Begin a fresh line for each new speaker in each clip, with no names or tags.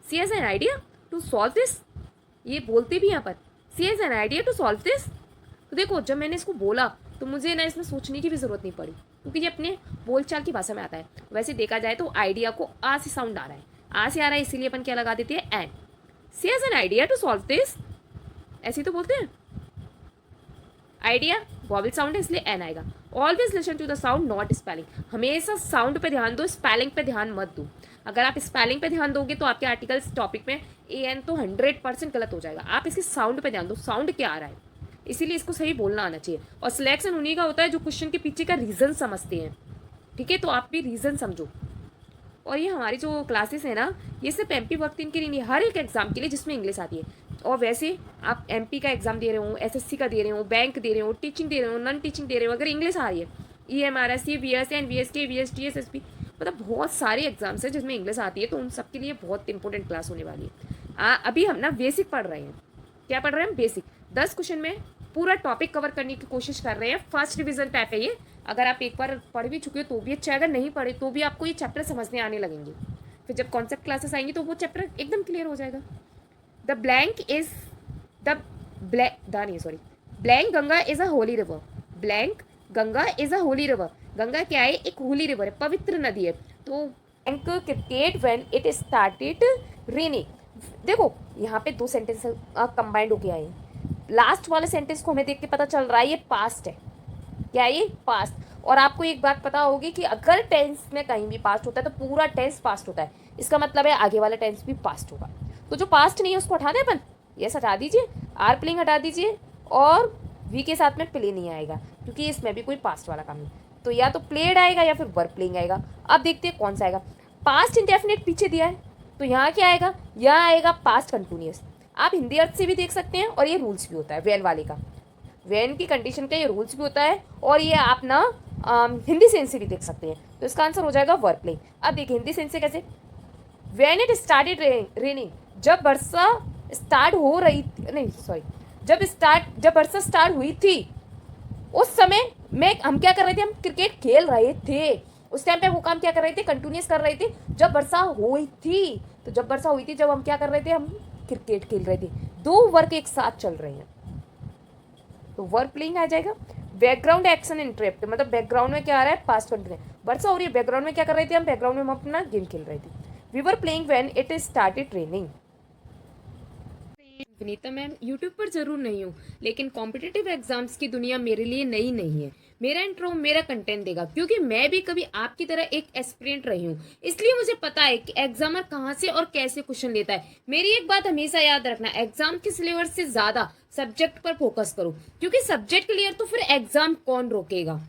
C has an idea to solve this, ये बोलते भी यहाँ पर she has an idea to solve this. तो देखो जब मैंने इसको बोला तो मुझे ना इसमें सोचने की भी ज़रूरत नहीं पड़ी, क्योंकि ये अपने बोलचाल की भाषा में आता है। वैसे देखा जाए तो आइडिया को आ से साउंड आ रहा है, आ से आ रहा है, इसीलिए अपन क्या लगा देते हैं an. She has an idea to solve this, ऐसे ही तो बोलते हैं। आइडिया वॉवल साउंड है इसलिए एन आएगा। Always listen to the sound not spelling, हमेशा साउंड पे ध्यान दो, स्पेलिंग पे ध्यान मत दो। अगर आप स्पेलिंग पे ध्यान दोगे तो आपके आर्टिकल्स टॉपिक में ए एन तो 100% गलत हो जाएगा। आप इसके साउंड पे ध्यान दो, साउंड क्या आ रहा है, इसीलिए इसको सही बोलना आना चाहिए। और सिलेक्शन उन्हीं का होता है जो क्वेश्चन के पीछे का रीजन समझते हैं, ठीक है, तो आप भी रीजन समझो। और ये हमारी जो क्लासेस है ना, ये सिर्फ एमपी वर्क 3 के लिए नहीं, हर एक एग्जाम के लिए जिसमें इंग्लिश आती है। और वैसे आप एमपी का एग्जाम दे रहे हो, एसएससी का दे रहे हो, बैंक दे रहे हो, टीचिंग दे रहे हो, नॉन टीचिंग दे रहे हो, अगर इंग्लिश आ रही है, ईएमआरएस, वीएस, एनवीएस के, वीएसटी, एसएसपी, मतलब बहुत सारे एग्जाम्स हैं जिसमें इंग्लिश आती है, तो उन सब के लिए बहुत इंपॉर्टेंट क्लास होने वाली है। अभी हम ना बेसिक पढ़ रहे हैं। क्या पढ़ रहे हैं? बेसिक। 10 क्वेश्चन में पूरा टॉपिक कवर करने की कोशिश कर रहे हैं। फर्स्ट रिविजन टाइप है ये, अगर आप एक बार पढ़ भी चुके हो तो भी अच्छा है, अगर नहीं पढ़े तो भी आपको ये चैप्टर समझने आने लगेंगे। फिर जब कॉन्सेप्ट क्लासेस आएंगी तो वो चैप्टर एकदम क्लियर हो जाएगा। The blank is blank Ganga is a Holi river. Blank Ganga is a Holi river, Ganga क्या है? एक होली रिवर है, पवित्र नदी है। तो blank cricket when it started raining. देखो यहाँ पे 2 सेंटेंस कंबाइंड होके आए हैं। लास्ट वाले सेंटेंस को हमें देख के पता चल रहा है ये पास्ट है। क्या है ये? पास्ट। और आपको एक बात पता होगी कि अगर टेंस में कहीं भी पास्ट होता है तो पूरा टेंस पास्ट होता है, इसका मतलब है आगे वाला टेंस भी पास्ट होगा। तो जो पास्ट नहीं है उसको हटा दें अपन, यस हटा दीजिए, आर प्लेइंग हटा दीजिए, और वी के साथ में प्ले नहीं आएगा क्योंकि इसमें भी कोई पास्ट वाला काम नहीं। तो या तो प्लेड आएगा या फिर वर प्लेइंग आएगा। अब देखते हैं कौन सा आएगा। पास्ट इंडेफिनिट पीछे दिया है तो यहाँ क्या आएगा? यहाँ आएगा पास्ट कंटिन्यूअस। आप हिंदी अर्थ से भी देख सकते हैं, और ये रूल्स भी होता है वेन वाले का, वेन की कंडीशन का ये रूल्स भी होता है, और ये आप ना हिंदी सेंस से भी देख सकते हैं। तो इसका आंसर हो जाएगा वर्ब प्लेइंग। अब देखिए हिंदी सेंस से कैसे? वेन इट स्टार्टेड रेनिंग, जब वर्षा स्टार्ट हो रही थी, नहीं सॉरी, जब वर्षा स्टार्ट हुई थी उस समय में हम क्या कर रहे थे? हम क्रिकेट खेल रहे थे। उस टाइम पे वो काम क्या कर रहे थे? कंटिन्यूस कर रहे थे। जब वर्षा हुई थी, तो जब वर्षा हुई थी, जब हम क्या कर रहे थे? हम क्रिकेट खेल रहे थे। 2 वर्क एक साथ चल रहे हैं तो वर्ब प्लेइंग आ जाएगा। बैकग्राउंड एक्शन इंटरप्ट, मतलब बैकग्राउंड में क्या आ रहा है? पास्ट कंटिन्यूस, वर्षा हो रही है, बैकग्राउंड में क्या कर रहे थे? हम बैकग्राउंड में हम अपना गेम खेल रहे थे। We were playing when it started raining. Vineeta ma'am YouTube पर जरूर नहीं हूँ, लेकिन कॉम्पिटिटिव एग्जाम्स की दुनिया मेरे लिए नई नहीं है। मेरा इंट्रो मेरा कंटेंट देगा, क्योंकि मैं भी कभी आपकी तरह एक एस्पिरेंट रही हूँ, इसलिए मुझे पता है कि एग्जामर कहाँ से और कैसे क्वेश्चन लेता है। मेरी एक बात हमेशा याद रखना, एग्जाम के सिलेबस से ज्यादा सब्जेक्ट पर फोकस करो, क्योंकि सब्जेक्ट क्लियर तो फिर एग्जाम कौन रोकेगा।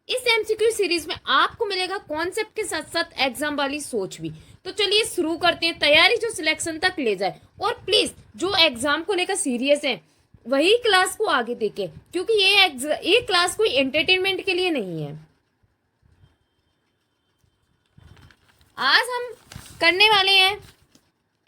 इस एमसीक्यू सीरीज में आपको मिलेगा कॉन्सेप्ट के साथ साथ एग्जाम वाली सोच भी। तो चलिए शुरू करते हैं, तैयारी जो सिलेक्शन तक ले जाए। और प्लीज जो एग्जाम को लेकर सीरियस है वही क्लास को आगे देखें, क्योंकि ये क्लास कोई एंटरटेनमेंट के लिए नहीं है। आज हम करने वाले हैं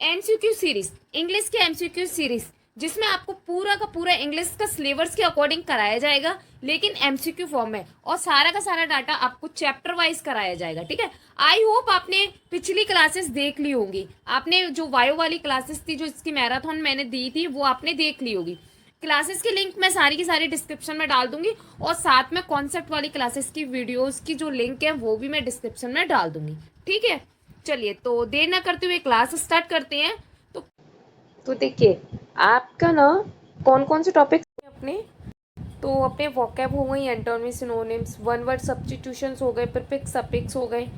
एमसीक्यू सीरीज, इंग्लिश के एमसीक्यू सीरीज, जिसमें आपको पूरा का पूरा इंग्लिश का सिलेबस के अकॉर्डिंग कराया जाएगा, लेकिन एमसीक्यू फॉर्म में, और सारा का सारा डाटा आपको चैप्टर वाइज कराया जाएगा। ठीक है, आई होप आपने पिछली क्लासेस देख ली होंगी। आपने जो वायो वाली क्लासेस थी, जो इसकी मैराथन मैंने दी थी, वो आपने देख ली होगी। क्लासेस की लिंक मैं सारी की सारी डिस्क्रिप्शन में डाल दूंगी, और साथ में कॉन्सेप्ट वाली क्लासेस की वीडियोस की जो लिंक है वो भी मैं डिस्क्रिप्शन में डाल दूंगी। ठीक है, चलिए तो देर ना करते हुए क्लास स्टार्ट करते हैं। तो देखिए आपका ना कौन कौन से टॉपिक अपने, तो अपने वोकैब हो गई, एंटोनिमी, सिनोनिम्स, वन वर्ड सब्स्टिट्यूशंस हो गए, प्रीफिक्स सफिक्स हो गए,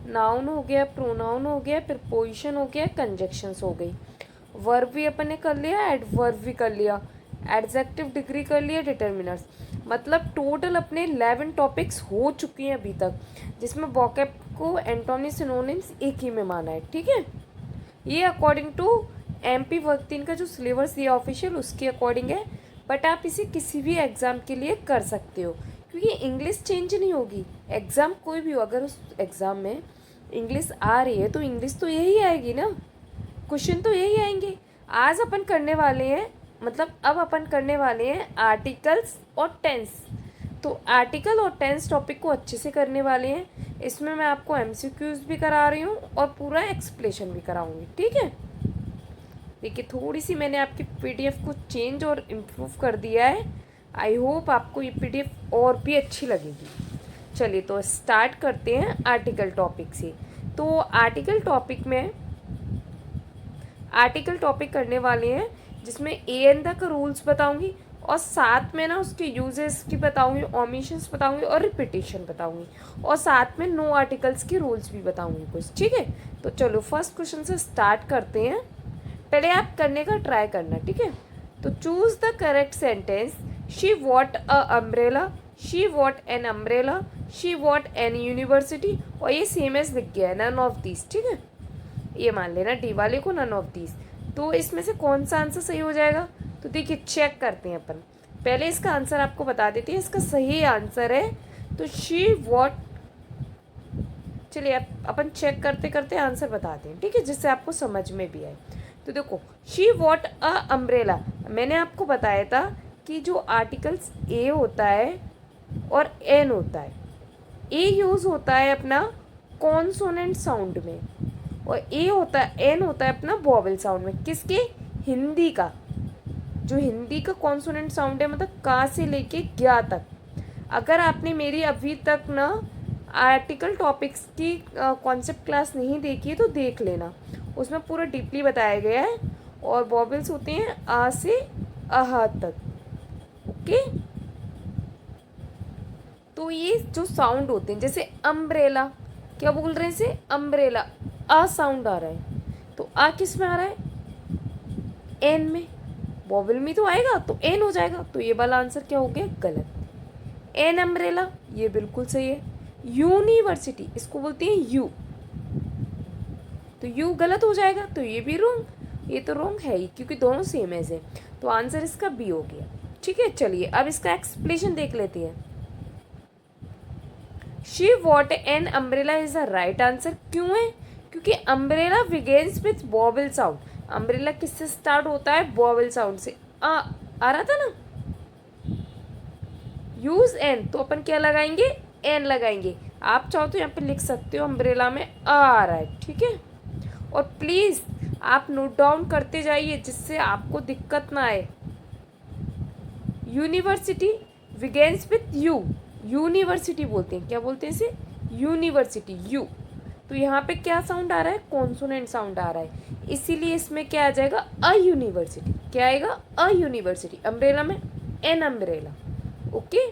नाउन हो गया, प्रोनाउन हो गया, प्रीपोजिशन हो गया, कंजक्शंस हो गई, वर्ब भी अपन ने कर लिया, एडवर्ब भी कर लिया, एडजेक्टिव डिग्री कर लिया, डिटर्मिनर्स। मतलब टोटल अपने 11 टॉपिक्स हो चुके हैं अभी तक, जिसमें वोकैब को एंटोनिमी सिनोनिम्स एक ही में माना है। ठीक है, ये अकॉर्डिंग टू एमपी वर्क 3 का जो सिलेबस दिया ऑफिशियल उसके अकॉर्डिंग है, बट आप इसे किसी भी एग्ज़ाम के लिए कर सकते हो, क्योंकि इंग्लिश चेंज नहीं होगी। एग्ज़ाम कोई भी हो, अगर उस एग्ज़ाम में इंग्लिश आ रही है तो इंग्लिश तो यही आएगी ना, क्वेश्चन तो यही आएंगे। आज अपन करने वाले हैं, मतलब अब अपन करने वाले हैं आर्टिकल्स और टेंस। तो आर्टिकल और टेंस टॉपिक को अच्छे से करने वाले हैं। इसमें मैं आपको एमसीक्यूज भी करा रही हूँ और पूरा एक्सप्लेशन भी कराऊंगी, ठीक है। देखिए थोड़ी सी मैंने आपकी पीडीएफ को चेंज और इम्प्रूव कर दिया है। आई होप आपको ये पीडीएफ और भी अच्छी लगेगी। चलिए तो स्टार्ट करते हैं आर्टिकल टॉपिक से। तो आर्टिकल टॉपिक करने वाले हैं जिसमें ए एन द का रूल्स बताऊंगी और साथ में ना उसके यूजेस की बताऊंगी, ओमिशंस बताऊंगी और रिपीटेशन बताऊंगी और साथ में नो आर्टिकल्स के रूल्स भी बताऊंगी कुछ, ठीक है। तो चलो फर्स्ट क्वेश्चन से स्टार्ट करते हैं। पहले आप करने का ट्राई करना, ठीक है। तो choose the correct sentence. She what a umbrella, she what an umbrella, she what an university. और ये सेम एज लिख गया है, नन ऑफ दिस, ठीक है। ये मान लेना डी वाले को नन ऑफ दिस। तो इसमें से कौन सा आंसर सही हो जाएगा? तो देखिए चेक करते हैं अपन। पहले इसका आंसर आपको बता देती है। इसका सही आंसर है तो शी वॉट। चलिए अपन चेक करते करते आंसर बताते हैं, ठीक है, जिससे आपको समझ में भी आए। तो देखो शी वॉट अ अम्ब्रेला, मैंने आपको बताया था कि जो आर्टिकल्स ए होता है और एन होता है, ए यूज़ होता है अपना कॉन्सोनेंट साउंड में और एन होता है अपना वॉवेल साउंड में। किसके? हिंदी का। जो हिंदी का कॉन्सोनेंट साउंड है, मतलब का से लेके ज्ञा तक। अगर आपने मेरी अभी तक ना आर्टिकल टॉपिक्स की कॉन्सेप्ट क्लास नहीं देखी है तो देख लेना, उसमें पूरा डीपली बताया गया है। और वॉवेल्स होते हैं आ से आहा तक, ओके। तो ये जो साउंड होते हैं, जैसे अम्ब्रेला, क्या बोल रहे हैं इसे? अम्ब्रेला, आ साउंड आ रहा है। तो आ किस में आ रहा है? एन में। वॉवेल में तो आएगा तो एन हो जाएगा। तो ये वाला आंसर क्या हो गया? गलत। एन अम्ब्रेला ये बिल्कुल सही है। यूनिवर्सिटी इसको बोलते हैं यू, तो यू गलत हो जाएगा। तो ये भी रॉन्ग, ये तो रॉन्ग है ही क्योंकि दोनों सेम एज है। तो आंसर इसका बी हो गया, ठीक है। चलिए अब इसका एक्सप्लेनेशन देख लेते हैं। She what an umbrella is the right answer. क्यों है? क्योंकि umbrella begins with vowel sound. Umbrella किससे स्टार्ट होता है? वॉवेल साउंड से। आ रहा था ना। यूज एन, तो अपन क्या लगाएंगे? एन लगाएंगे। आप चाहो तो यहाँ पे लिख सकते हो अम्ब्रेला में आ रहा है, ठीक है। और प्लीज आप नोट डाउन करते जाइए जिससे आपको दिक्कत ना आए। University begins with you, university बोलते हैं। क्या बोलते हैं इसे? University, you. तो यहाँ पे क्या साउंड आ रहा है? कॉन्सोनेंट साउंड आ रहा है, इसीलिए इसमें क्या आ जाएगा? A university. क्या आएगा? A university. अम्ब्रेला में एन अम्ब्रेला, ओके।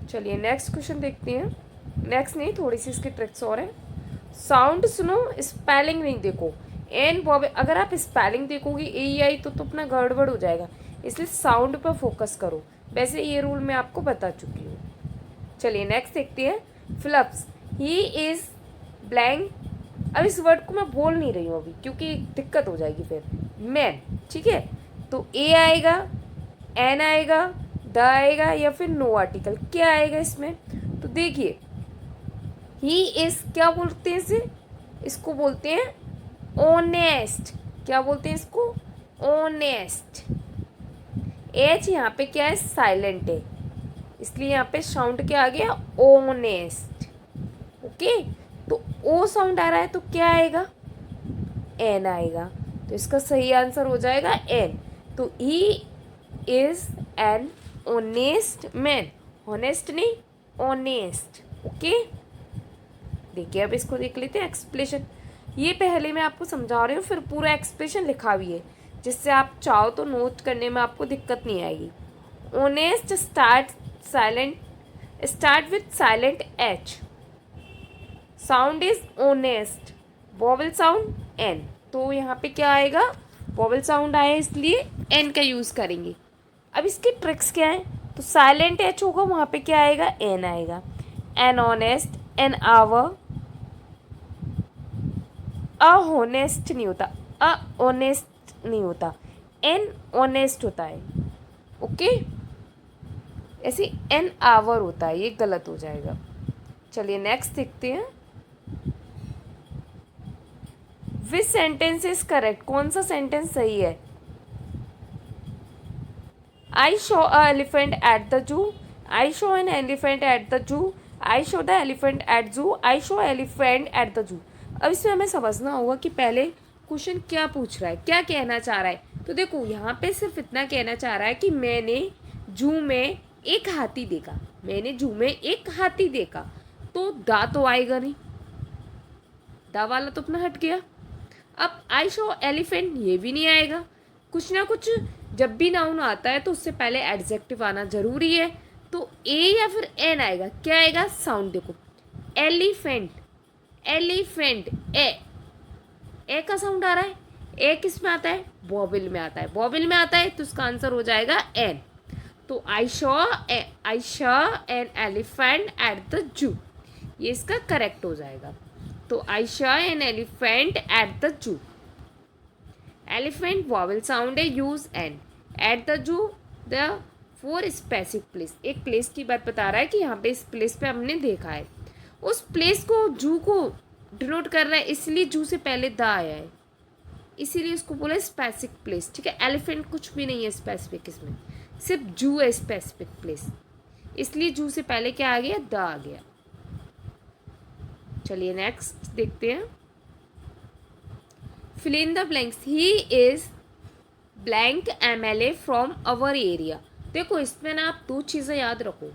चलिए नेक्स्ट क्वेश्चन देखते हैं। नेक्स्ट नहीं, थोड़ी सी इसकी ट्रिक्स और है। साउंड सुनो, स्पेलिंग नहीं देखो। एन वॉवेल, अगर आप स्पेलिंग देखोगे ए ई आई तो अपना गड़बड़ हो जाएगा, इसलिए साउंड पर फोकस करो। वैसे ये रूल मैं आपको बता चुकी हूँ। चलिए नेक्स्ट देखते हैं। फ्लप्स, ही इज ब्लैंक। अब इस वर्ड को मैं बोल नहीं रही हूँ अभी क्योंकि दिक्कत हो जाएगी फिर। मैन, ठीक है। तो ए आएगा, एन आएगा, द आएगा या फिर नो आर्टिकल, क्या आएगा इसमें? तो देखिए ही इज, क्या बोलते हैं इसे? इसको बोलते हैं ऑनेस्ट। क्या बोलते हैं इसको? ऑनेस्ट। एच यहाँ पे क्या है? साइलेंट है, इसलिए यहाँ पे साउंड क्या आ गया? Honest, okay. तो ओ साउंड आ रहा है तो क्या आएगा? एन आएगा। तो इसका सही आंसर हो जाएगा एन। तो he is an honest man. Honest नहीं, ऑनेस्ट, ओके। देखिए अब इसको देख लेते हैं एक्सप्लेनेशन। ये पहले मैं आपको समझा रही हूँ, फिर पूरा एक्सप्लेनेशन लिखा भी है, जिससे आप चाहो तो नोट करने में आपको दिक्कत नहीं आएगी। Honest start with silent H. Sound is honest, vowel sound an. तो यहाँ पे क्या आएगा? वॉवेल साउंड आया इसलिए एन का यूज़ करेंगे। अब इसकी ट्रिक्स क्या है? तो साइलेंट एच होगा, वहाँ पे क्या आएगा? एन आएगा। An honest, an hour. A honest नहीं होता, अऑनेस्ट नहीं होता, एन ऑनेस्ट होता है, ओके। ऐसे एन आवर होता है, ये गलत हो जाएगा। चलिए नेक्स्ट देखते हैं। विच सेंटेंस इज करेक्ट, कौन सा सेंटेंस सही है? I saw an elephant at the zoo. I saw an elephant at the zoo. I saw the elephant at zoo. I saw elephant at the zoo. अब इसमें हमें समझना होगा कि पहले क्वेश्चन क्या पूछ रहा है, क्या कहना चाह रहा है. तो देखो यहाँ पे सिर्फ इतना कहना चाह रहा है कि मैंने जू में एक हाथी देखा. मैंने जू में एक हाथी देखा. तो दा तो आएगा नहीं, दा वाला तो अपना हट गया. अब आई शो एलिफेंट, ये भी नहीं आएगा. कुछ ना कुछ जब भी नाउन आता है तो उससे पहले एडजेक्टिव आना जरूरी है. तो ए या फिर एन आएगा. क्या आएगा? साउंड देखो, एलिफेंट, एलिफेंट, ए का साउंड आ रहा है. ए किस में आता है? वॉवेल में आता है. वॉवेल में आता है तो उसका आंसर हो जाएगा एन. तो I saw an elephant at the zoo, ये इसका करेक्ट हो जाएगा. तो I saw an elephant at the zoo. Elephant vowel sound है, use an. At the zoo the for specific place, एक प्लेस की बात बता रहा है कि यहाँ पे इस प्लेस पे हमने देखा है. उस प्लेस को, जू को डिनोट कर रहा है, इसलिए जू से पहले द आया है, इसीलिए उसको बोला स्पेसिफिक प्लेस. ठीक है, एलिफेंट कुछ भी नहीं है स्पेसिफिक, इसमें सिर्फ जू है स्पेसिफिक प्लेस, इसलिए जू से पहले क्या आ गया? द आ गया. चलिए नेक्स्ट देखते हैं. Fill in the blanks. He is blank MLA from our area. देखो इसमें ना आप दो चीज़ें याद रखो.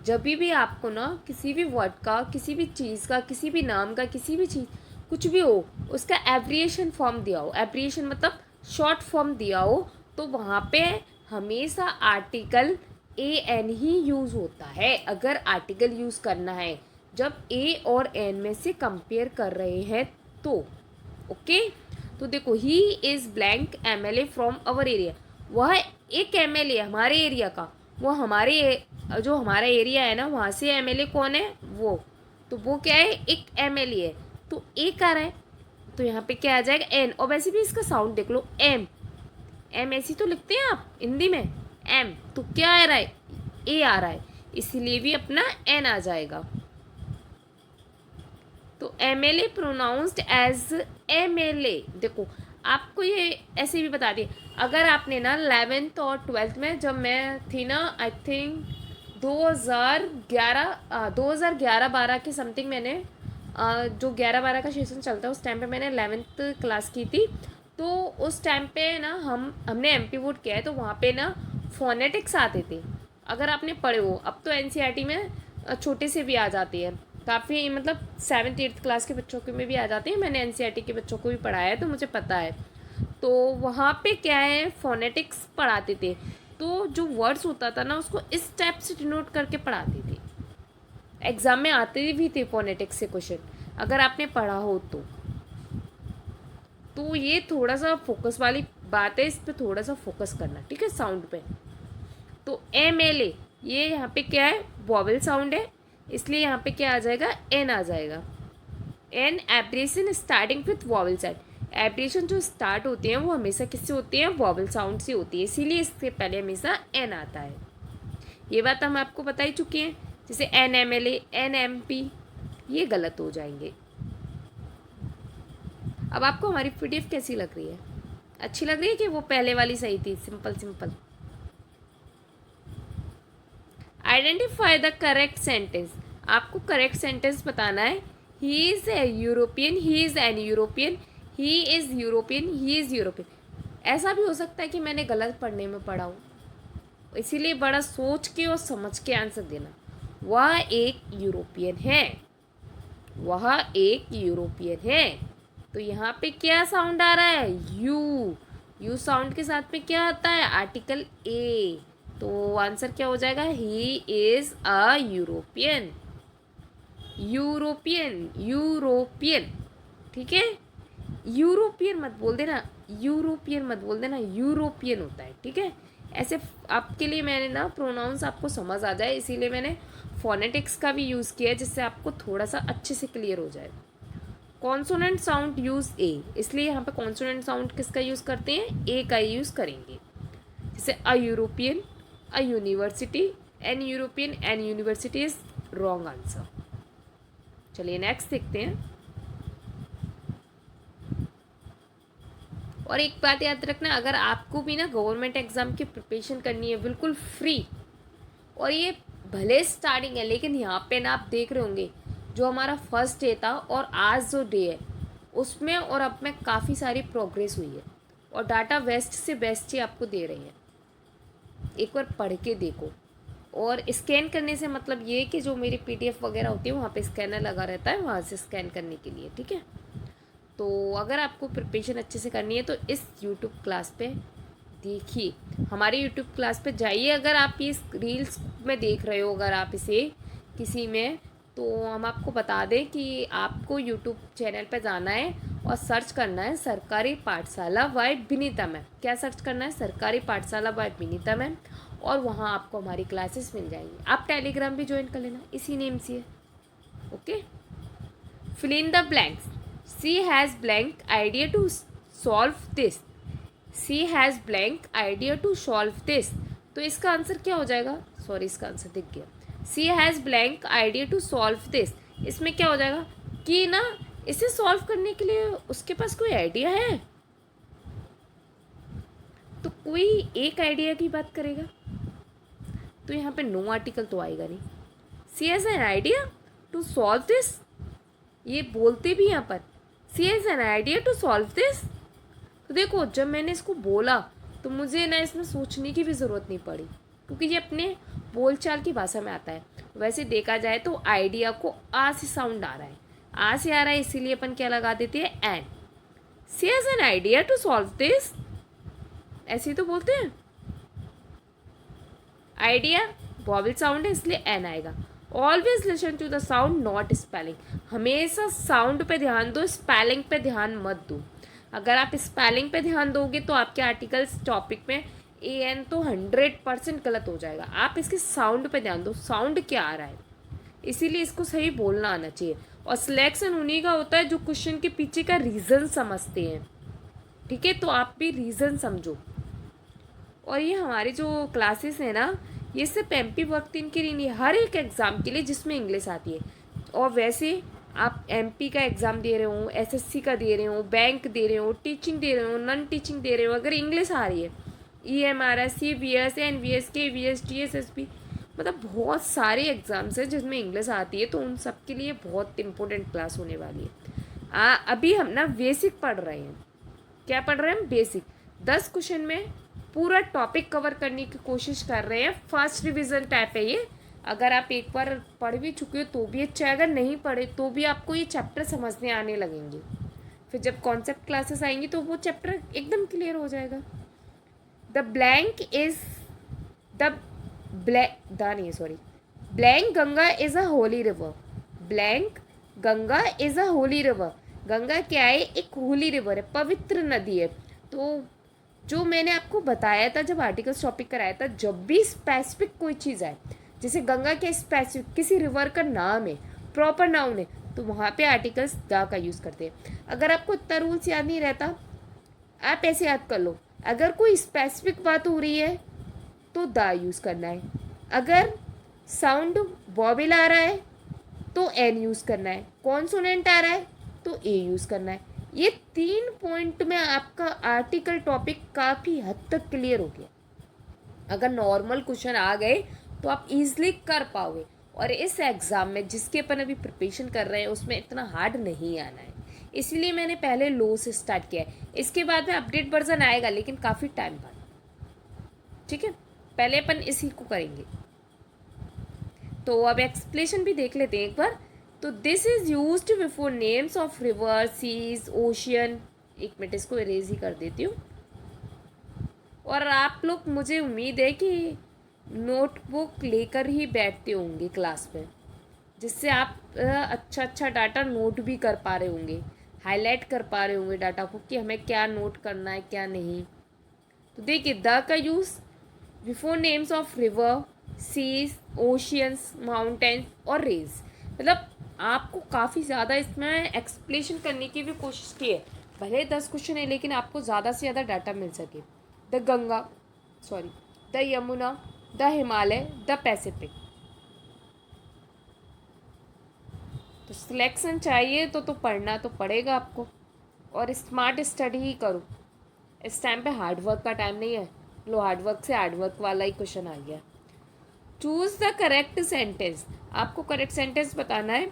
जब भी आपको ना किसी भी वर्ड का, किसी भी चीज़ का, किसी भी नाम का, किसी भी चीज़ कुछ भी हो, उसका एब्रिएशन फॉर्म दिया हो, एब्रिएशन मतलब शॉर्ट फॉर्म दिया हो, तो वहाँ पे हमेशा आर्टिकल AN ही यूज़ होता है. अगर आर्टिकल यूज़ करना है जब A और N में से कंपेयर कर रहे हैं तो. ओके, तो देखो he is blank MLA from our area. वह एक MLA हमारे एरिया का, वो हमारे जो हमारा एरिया है ना वहाँ से MLA कौन है? वो. तो वो क्या है? एक MLA है. तो एक आ रहा है तो यहाँ पे क्या आ जाएगा? N. और वैसे भी इसका साउंड देख लो, M. M ऐसी तो लिखते हैं आप हिंदी में, M. तो क्या आ रहा है? A आ रहा है, इसीलिए भी अपना N आ जाएगा. तो MLA प्रोनाउंस्ड एज MLA. देखो आपको ये ऐसे भी बता दिए. अगर आपने ना 11th और 12th में, जब मैं थी ना आई थिंक 2011-12 के समथिंग, मैंने जो 11-12 का सेशन चलता है उस टाइम पे मैंने 11th क्लास की थी. तो उस टाइम पे ना हमने MP बोर्ड किया है, तो वहाँ पे ना फोनेटिक्स आते थे. अगर आपने पढ़े हो, अब तो NCERT में छोटे से भी आ जाती है काफ़ी, मतलब 7th-8th क्लास के बच्चों के में भी आ जाते हैं. मैंने NCERT के बच्चों को भी पढ़ाया है तो मुझे पता है. तो वहाँ पे क्या है, फोनेटिक्स पढ़ाते थे. तो जो वर्ड्स होता था ना उसको इस टाइप से डिनोट करके पढ़ाते थे. एग्ज़ाम में आते भी थे फोनेटिक्स से क्वेश्चन, अगर आपने पढ़ा हो तो. तो ये थोड़ा सा फोकस वाली बात है, इस पर थोड़ा सा फोकस करना. ठीक है, साउंड पे. तो MLA ये यहाँ पे क्या है? वॉवेल साउंड है, इसलिए यहाँ पे क्या आ जाएगा? N आ जाएगा. N abbreviation starting with vowel sound. Abbreviation जो स्टार्ट होते हैं वो हमेशा किससे होते हैं? वॉवेल साउंड से होती है, इसीलिए इससे पहले हमेशा N आता है. ये बात हम आपको बता ही चुके हैं. जैसे NMLA, NMP, ये गलत हो जाएंगे. अब आपको हमारी PDF कैसी लग रही है? अच्छी लग रही है कि वो पहले वाली सही थी, simple simple? Identify the correct sentence. आपको करेक्ट सेंटेंस बताना है. He is a European, he is an European, he is European, he is European. ऐसा भी हो सकता है कि मैंने गलत पढ़ने में पढ़ा हूँ, इसीलिए बड़ा सोच के और समझ के आंसर देना. वह एक यूरोपियन है, वह एक यूरोपियन है. तो यहाँ पे क्या साउंड आ रहा है? यू साउंड के साथ में क्या आता है? Article A. तो आंसर क्या हो जाएगा? He is a European. European, European. ठीक है, यूरोपियन मत बोल देना, यूरोपियन मत बोल देना, यूरोपियन होता है. ठीक है, ऐसे आपके लिए मैंने ना प्रोनाउंस आपको समझ आ जाए, इसीलिए मैंने फोनेटिक्स का भी यूज़ किया है, जिससे आपको थोड़ा सा अच्छे से क्लियर हो जाए. कॉन्सोनेंट साउंड यूज़ A, इसलिए यहाँ पे कॉन्सोनेंट साउंड किसका यूज़ करते हैं? A का यूज़ करेंगे. जैसे a European, a university, an European, an university is wrong answer. चलिए नेक्स्ट देखते हैं. और एक बात याद रखना, अगर आपको भी ना गवर्नमेंट एग्ज़ाम की प्रिपरेशन करनी है बिल्कुल फ्री, और ये भले स्टार्टिंग है लेकिन यहाँ पे ना आप देख रहे होंगे जो हमारा फर्स्ट डे था और आज जो डे है उसमें और अब में काफ़ी सारी प्रोग्रेस हुई है, और डाटा बेस्ट से बेस्ट ही आपको दे रही है। एक बार पढ़ के देखो। और स्कैन करने से मतलब ये है कि जो मेरी पीडीएफ वगैरह होती है वहाँ पे स्कैनर लगा रहता है, वहाँ से स्कैन करने के लिए, ठीक है। तो अगर आपको प्रिपरेशन अच्छे से करनी है तो इस यूट्यूब क्लास पे देखिए, हमारे यूट्यूब क्लास पे जाइए। अगर आप इस रील्स में देख रहे हो, अगर आप इसे किसी में, तो हम आपको बता दें कि आपको यूट्यूब चैनल पे जाना है और सर्च करना है सरकारी पाठशाला बाय विनीता मैम। क्या सर्च करना है? सरकारी पाठशाला बाय विनीता मैम, और वहाँ आपको हमारी क्लासेस मिल जाएंगी। आप टेलीग्राम भी ज्वाइन कर लेना, इसी नेम से है। Okay, fill in the blanks. She has blank idea to solve this. She has blank idea to solve this. तो इसका आंसर क्या हो जाएगा? सॉरी, इसका आंसर दिख गया। She has blank idea to solve this. इसमें क्या हो जाएगा कि ना इसे सॉल्व करने के लिए उसके पास कोई आइडिया है, तो कोई एक आइडिया की बात करेगा, तो यहाँ पे नो आर्टिकल तो आएगा नहीं। She has an idea to solve this, ये बोलते भी यहाँ पर she has an idea to solve this. तो देखो, जब मैंने इसको बोला तो मुझे ना इसमें सोचने की भी ज़रूरत नहीं पड़ी, क्योंकि ये अपने बोलचाल की भाषा में आता है। वैसे देखा जाए तो आइडिया को आ से साउंड आ रहा है, आ से आ रहा है, इसीलिए अपन क्या लगा देते हैं? An. She has an idea to solve this, ऐसे ही तो बोलते हैं। आइडिया वॉवल साउंड है इसलिए एन आएगा। Always listen to the sound not spelling, हमेशा साउंड पे ध्यान दो, स्पेलिंग पे ध्यान मत दो। अगर आप स्पेलिंग पे ध्यान दोगे तो आपके आर्टिकल्स टॉपिक में ए एन तो 100% गलत हो जाएगा। आप इसके साउंड पे ध्यान दो, साउंड क्या आ रहा है, इसीलिए इसको सही बोलना आना चाहिए। और सिलेक्शन उन्हीं का होता है जो क्वेश्चन के पीछे का रीज़न समझते हैं, ठीक है। तो आप भी रीज़न समझो। और ये हमारी जो क्लासेस है ना, ये सिर्फ एमपी वर्क 3 के लिए नहीं, हर एक एग्ज़ाम के लिए जिसमें इंग्लिश आती है। और वैसे आप एमपी का एग्ज़ाम दे रहे हो, एसएससी का दे रहे हो, बैंक दे रहे हो, टीचिंग दे रहे हो, नॉन टीचिंग दे रहे हो, अगर इंग्लिश आ रही है, ईएमआरएस, सीवीएस, एनवीएस, केवीएस, टीएसएसपी, मतलब बहुत सारे एग्ज़ाम्स हैं जिसमें इंग्लिश आती है, तो उन सब के लिए बहुत इंपॉर्टेंट क्लास होने वाली है। अभी हम ना बेसिक पढ़ रहे हैं। क्या पढ़ रहे हैं हम? बेसिक। 10 क्वेश्चन में पूरा टॉपिक कवर करने की कोशिश कर रहे हैं। फर्स्ट रिवीजन टाइप है ये। अगर आप एक बार पढ़ भी चुके हो तो भी अच्छा है, अगर नहीं पढ़े तो भी आपको ये चैप्टर समझने आने लगेंगे। फिर जब कॉन्सेप्ट क्लासेस आएंगी तो वो चैप्टर एकदम क्लियर हो जाएगा। The blank is the blank Ganga is a Holi river. Blank Ganga is a Holi river. Ganga क्या है? एक होली रिवर है, पवित्र नदी है। तो जो मैंने आपको बताया था जब आर्टिकल्स टॉपिक कराया था, जब भी स्पेसिफिक कोई चीज़ आए, जैसे गंगा के स्पेसिफिक किसी रिवर का नाम है, प्रॉपर नाउन है, तो वहाँ पे आर्टिकल्स द का यूज़ करते हैं। अगर आपको इतना रूल्स याद नहीं रहता, आप ऐसे याद कर लो, अगर कोई स्पेसिफिक बात हो रही है तो द यूज़ करना है, अगर साउंड वॉवेल आ रहा है तो एन यूज़ करना है, कॉन्सोनेंट आ रहा है तो ए यूज़ करना है। ये 3 पॉइंट में आपका आर्टिकल टॉपिक काफ़ी हद तक क्लियर हो गया। अगर नॉर्मल क्वेश्चन आ गए तो आप इजीली कर पाओगे। और इस एग्ज़ाम में जिसके अपन अभी प्रिपरेशन कर रहे हैं उसमें इतना हार्ड नहीं आना है, इसलिए मैंने पहले लो से स्टार्ट किया है। इसके बाद में अपडेट वर्जन आएगा लेकिन काफ़ी टाइम बाद, ठीक है। पहले अपन इसी को करेंगे। तो अब एक्सप्लेनेशन भी देख लेते हैं एक बार। तो this is used before names of river, seas, ocean. एक मिनट, इसको इरेज ही कर देती हूँ। और आप लोग, मुझे उम्मीद है कि नोटबुक लेकर ही बैठते होंगे क्लास में, जिससे आप अच्छा अच्छा डाटा नोट भी कर पा रहे होंगे, हाईलाइट कर पा रहे होंगे डाटा को कि हमें क्या नोट करना है क्या नहीं। तो देखिए, द का use before names of river, seas, oceans, mountains और रेज। मतलब आपको काफ़ी ज़्यादा इसमें एक्सप्लेनेशन करने की भी कोशिश की है। भले 10 क्वेश्चन है लेकिन आपको ज़्यादा से ज़्यादा डाटा मिल सके। The Yamuna, the Himalaya, the Pacific. तो सिलेक्शन चाहिए तो पढ़ना तो पड़ेगा आपको, और स्मार्ट स्टडी ही करो। इस टाइम पे हार्ड वर्क का टाइम नहीं है। लो, हार्ड वर्क से हार्ड वर्क वाला ही क्वेश्चन आ गया। चूज द करेक्ट सेंटेंस, आपको करेक्ट सेंटेंस बताना है।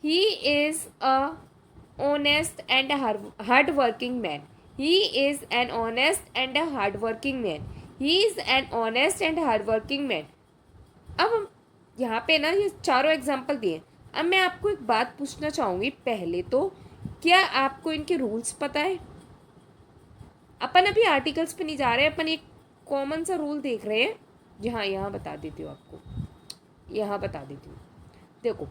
He is a honest and hard working man. He is an honest and a hard working man. He is an honest and hard working man. अब यहाँ पे ना ये चारों example दिए। अब मैं आपको एक बात पूछना चाहूँगी। पहले तो क्या आपको इनके रूल्स पता है? अपन अभी आर्टिकल्स पे नहीं जा रहे, अपन एक कॉमन सा रूल देख रहे हैं। यहाँ बता देती हूँ आपको, यहाँ बता देती हूँ। देखो,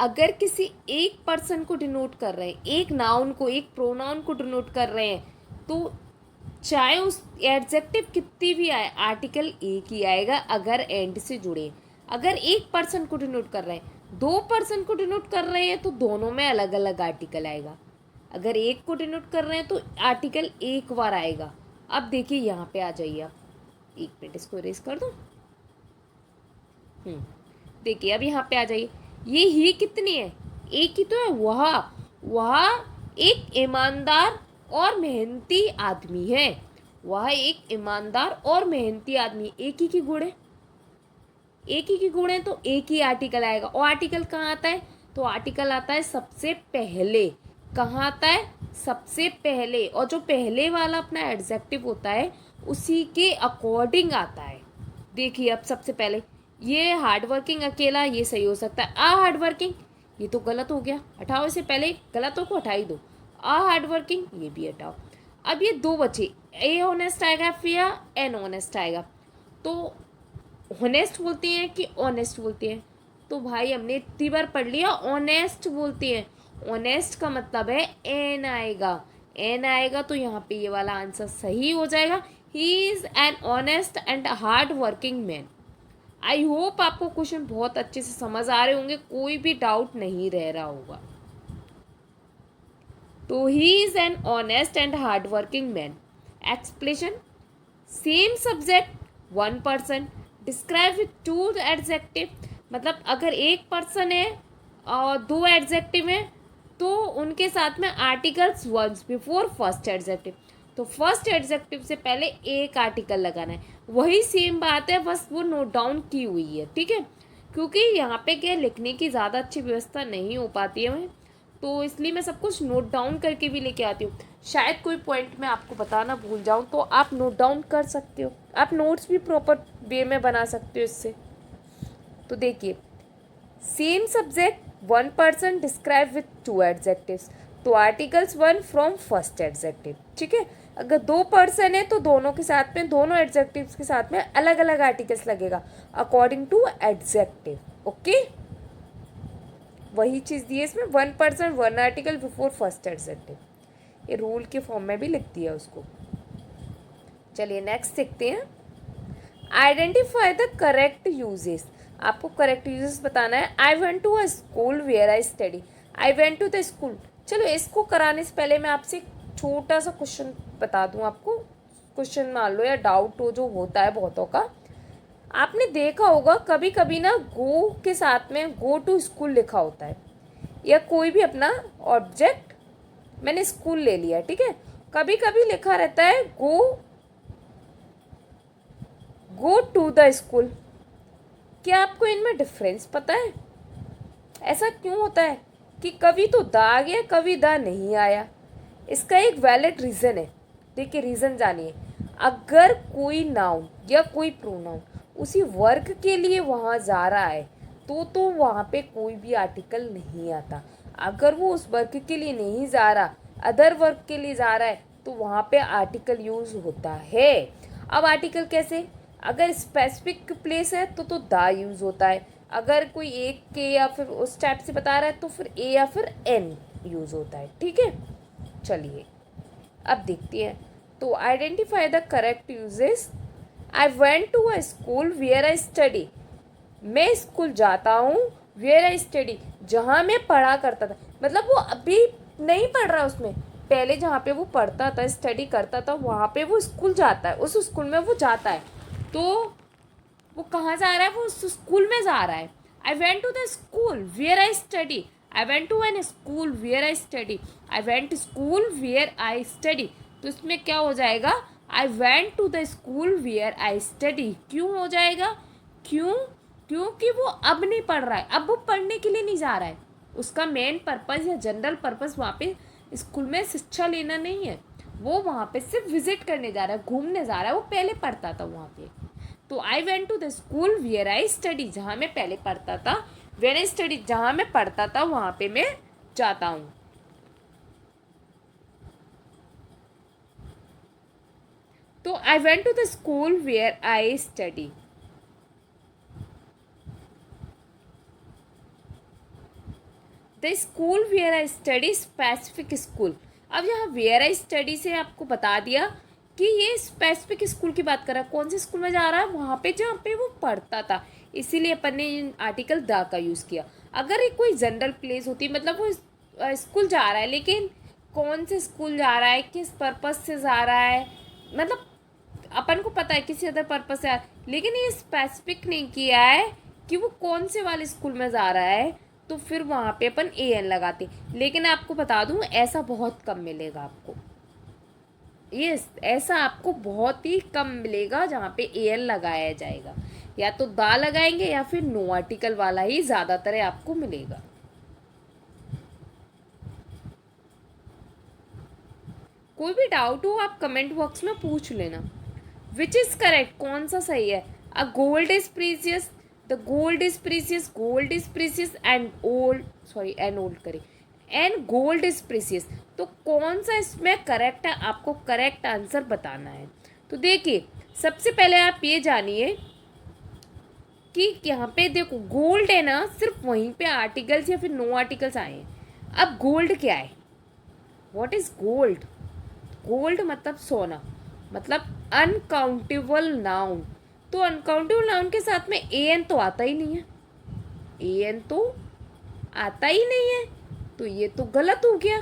अगर किसी एक पर्सन को डिनोट कर रहे हैं, एक नाउन को, एक प्रोनाउन को डिनोट कर रहे हैं, तो चाहे उस एडजेक्टिव कितनी भी आए, आर्टिकल एक ही आएगा अगर एंड से जुड़े। अगर एक पर्सन को डिनोट कर रहे हैं, दो पर्सन को डिनोट कर रहे हैं, तो दोनों में अलग अलग आर्टिकल आएगा। अगर एक को डिनोट कर रहे हैं तो आर्टिकल एक बार आएगा। अब देखिए यहाँ पे आ जाइए आप, एक मिनट इसको इरेज कर दो। देखिए अब यहाँ पे आ जाइए। ये ही कितनी है? एक ही तो है। वह एक ईमानदार और मेहनती आदमी है। वह एक ईमानदार और मेहनती आदमी, एक ही की गुण है। एक ही की गुण है तो एक ही आर्टिकल आएगा। और आर्टिकल कहाँ आता है? तो आर्टिकल आता है सबसे पहले। कहाँ आता है? सबसे पहले। और जो पहले वाला अपना एडजेक्टिव होता है उसी के अकॉर्डिंग आता है। देखिए अब सबसे पहले ये हार्ड वर्किंग अकेला ये सही हो सकता है। आ हार्ड वर्किंग ये तो गलत हो गया, हटाओ इसे। पहले गलतों को हटा ही दो। आ हार्ड वर्किंग ये भी हटाओ। अब ये दो बचे, ए ऑनेस्ट आएगा फिर एन ऑनेस्ट आएगा। तो ऑनेस्ट बोलते हैं कि ऑनेस्ट बोलते हैं? तो भाई हमने इतनी बार पढ़ लिया ऑनेस्ट बोलते हैं। ऑनेस्ट का मतलब है एन आएगा। एन आएगा तो यहाँ पे ये वाला आंसर सही हो जाएगा। He is an honest and hard working man. I hope आपको क्वेश्चन बहुत अच्छे से समझ आ रहे होंगे, कोई भी डाउट नहीं रह रहा होगा। तो he is an honest and hard working man. Explanation, same subject one person describe with to adjective. मतलब अगर एक पर्सन है और दो एडजेक्टिव है तो उनके साथ में articles once before first adjective. तो फर्स्ट एडजेक्टिव से पहले एक आर्टिकल लगाना है। वही सेम बात है, बस वो नोट डाउन की हुई है, ठीक है। क्योंकि यहाँ पे क्या लिखने की ज़्यादा अच्छी व्यवस्था नहीं हो पाती है हमें, तो इसलिए मैं सब कुछ नोट डाउन करके भी लेके आती हूँ। शायद कोई पॉइंट मैं आपको बताना भूल जाऊँ तो आप नोट डाउन कर सकते हो। आप नोट्स भी प्रॉपर वे में बना सकते हो इससे। तो देखिए, same subject one person describe with two adjectives. तो articles one from first adjective, ठीक है। अगर दो पर्सन है तो दोनों के साथ में, दोनों एडजेक्टिव्स के साथ में अलग अलग आर्टिकल्स लगेगा अकॉर्डिंग टू एडजेक्टिव, ओके। वही चीज़ दी है इसमें, one person one article before first adjective. ये रूल के फॉर्म में भी लिख दिया उसको। चलिए नेक्स्ट देखते हैं। Identify the correct uses. आपको करेक्ट यूजेस बताना है। I went to a school where I study. I went to the school. चलो इसको कराने से पहले मैं आपसे एक छोटा सा क्वेश्चन बता दूं आपको। क्वेश्चन मान लो या डाउट हो जो होता है बहुतों का। आपने देखा होगा कभी कभी ना गो के साथ में गो टू स्कूल लिखा होता है, या कोई भी अपना ऑब्जेक्ट, मैंने स्कूल ले लिया, ठीक है। कभी कभी लिखा रहता है गो टू द स्कूल। क्या आपको इनमें डिफरेंस पता है? ऐसा क्यों होता है कि कभी तो द आ गया, कभी द नहीं आया? इसका एक वैलिड रीज़न है। देखिए रीज़न जानिए। अगर कोई नाउन या कोई प्रोनाउन उसी वर्ग के लिए वहाँ जा रहा है तो वहाँ पे कोई भी आर्टिकल नहीं आता। अगर वो उस वर्ग के लिए नहीं जा रहा, अदर वर्ग के लिए जा रहा है, तो वहाँ पे आर्टिकल यूज़ होता है। अब आर्टिकल कैसे? अगर स्पेसिफिक प्लेस है तो द यूज़ होता है। अगर कोई एक के या फिर उस टाइप से बता रहा है तो फिर ए या फिर एन यूज़ होता है, ठीक है। चलिए अब देखते हैं। तो identify the correct uses. I went to a school where I study. मैं स्कूल जाता हूँ, वेयर आई स्टडी, जहाँ मैं पढ़ा करता था। मतलब वो अभी नहीं पढ़ रहा उसमें, पहले जहाँ पे वो पढ़ता था, स्टडी करता था, वहाँ पे वो स्कूल जाता है, उस स्कूल में वो जाता है। तो वो कहाँ जा रहा है? वो उस स्कूल में जा रहा है। I went to the school where I study. I went to an school where I study. I went school where I study. तो इसमें क्या हो जाएगा, I went to the school where I study. क्यों हो जाएगा, क्यों, क्योंकि वो अब नहीं पढ़ रहा है, अब वो पढ़ने के लिए नहीं जा रहा है। उसका मेन पर्पज़ या जनरल पर्पज़ वहाँ पे स्कूल में शिक्षा लेना नहीं है, वो वहाँ पे सिर्फ विजिट करने जा रहा है, घूमने जा रहा है। वो पहले पढ़ता था वहाँ पे। तो I went to the school where I study, जहाँ मैं पहले पढ़ता था, वेयर आई स्टडी जहाँ मैं पढ़ता था वहाँ पे मैं जाता हूँ। तो I went to the school where I study. The school where I study specific school. अब यहाँ वेयर आई स्टडी से आपको बता दिया कि ये स्पेसिफिक स्कूल की बात कर रहा है, कौन से स्कूल में जा रहा है, वहाँ पे जहाँ पे वो पढ़ता था, इसीलिए अपन ने आर्टिकल द का यूज़ किया। अगर ये कोई जनरल प्लेस होती, मतलब वो स्कूल जा रहा है, लेकिन कौन से स्कूल जा रहा है, किस पर्पज़ से जा रहा है, मतलब अपन को पता है किसी अदर पर्पज़ से लेकिन ये स्पेसिफिक नहीं किया है कि वो कौन से वाले स्कूल में जा रहा है, तो फिर वहाँ पे अपन ए एन लगाते। लेकिन आपको बता दूँ ऐसा बहुत कम मिलेगा आपको, ये ऐसा आपको बहुत ही कम मिलेगा जहाँ पे ए एन लगाया जाएगा, या तो दा लगाएंगे या फिर नो आर्टिकल वाला ही ज़्यादातर आपको मिलेगा। कोई भी डाउट हो आप कमेंट बॉक्स में पूछ लेना। विच इज़ करेक्ट, कौन सा सही है। A gold is precious, the gold is precious, gold is precious and old, sorry and old करें, एंड गोल्ड इज प्रीसियस। तो कौन सा इसमें करेक्ट है, आपको करेक्ट आंसर बताना है। तो देखिए सबसे पहले आप ये जानिए कि यहाँ पे देखो गोल्ड है ना, सिर्फ वहीं पे आर्टिकल्स या फिर नो आर्टिकल्स आए हैं। अब गोल्ड क्या है, व्हाट इज गोल्ड, गोल्ड मतलब सोना, मतलब अनकाउंटेबल नाउन। तो अनकाउंटेबल नाउन के साथ में ए एन तो आता ही नहीं है, ए एन तो आता ही नहीं है, तो ये तो गलत हो गया।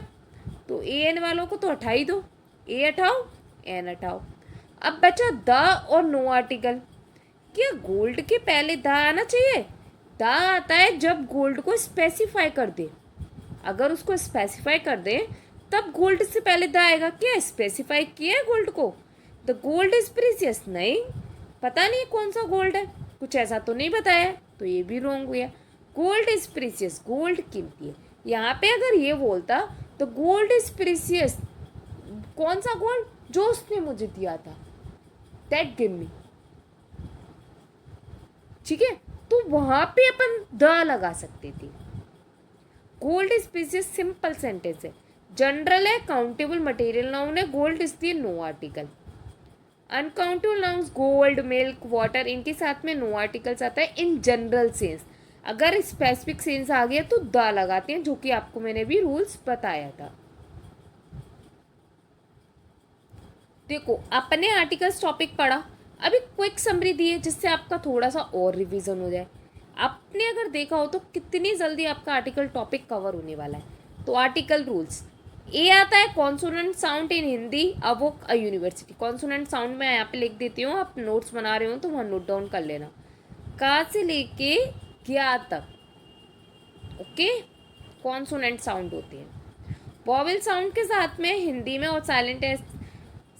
तो ए एन वालों को तो हटा ही दो, ए हटाओ एन हटाओ। अब बचा द और नो आर्टिकल। क्या गोल्ड के पहले द आना चाहिए, द आता है जब गोल्ड को स्पेसिफाई कर दे। अगर उसको स्पेसिफाई कर दे तब गोल्ड से पहले द आएगा। क्या स्पेसिफाई किया है गोल्ड को, द गोल्ड इज प्रीसियस, नहीं पता नहीं कौन सा गोल्ड है, कुछ ऐसा तो नहीं बताया, तो ये भी रॉन्ग हुआ। गोल्ड इज प्रीसियस, गोल्ड कीमती है। यहाँ पे अगर ये बोलता तो गोल्ड इज प्रीसियस, कौन सा गोल्ड, जो उसने मुझे दिया था, दैट गिव मी, ठीक है। तो वहां पे अपन द लगा सकते थे। Gold is precious simple sentence है, जनरल है, काउंटेबल मटेरियल नाउन है, gold is the no article. Uncountable nouns gold, milk, water, इनके साथ में नो आर्टिकल्स आता है इन जनरल सेंस। अगर स्पेसिफिक सेंस आ गया तो द लगाते हैं, जो कि आपको मैंने भी रूल्स बताया था। देखो अपने आर्टिकल्स टॉपिक पढ़ा, अभी क्विक समरी दी है जिससे आपका थोड़ा सा और रिवीजन हो जाए। आपने अगर देखा हो तो कितनी जल्दी आपका आर्टिकल टॉपिक कवर होने वाला है। तो आर्टिकल रूल्स, ए आता है consonant sound in Hindi अवोक a university. Consonant sound मैं यहाँ पे लिख देती हूँ, आप नोट्स बना रहे हो तो वहाँ नोट डाउन कर लेना। का से लेके क्या तक, ओके, कॉन्सोनेंट साउंड होते हैं। वॉवेल साउंड के साथ में हिंदी में और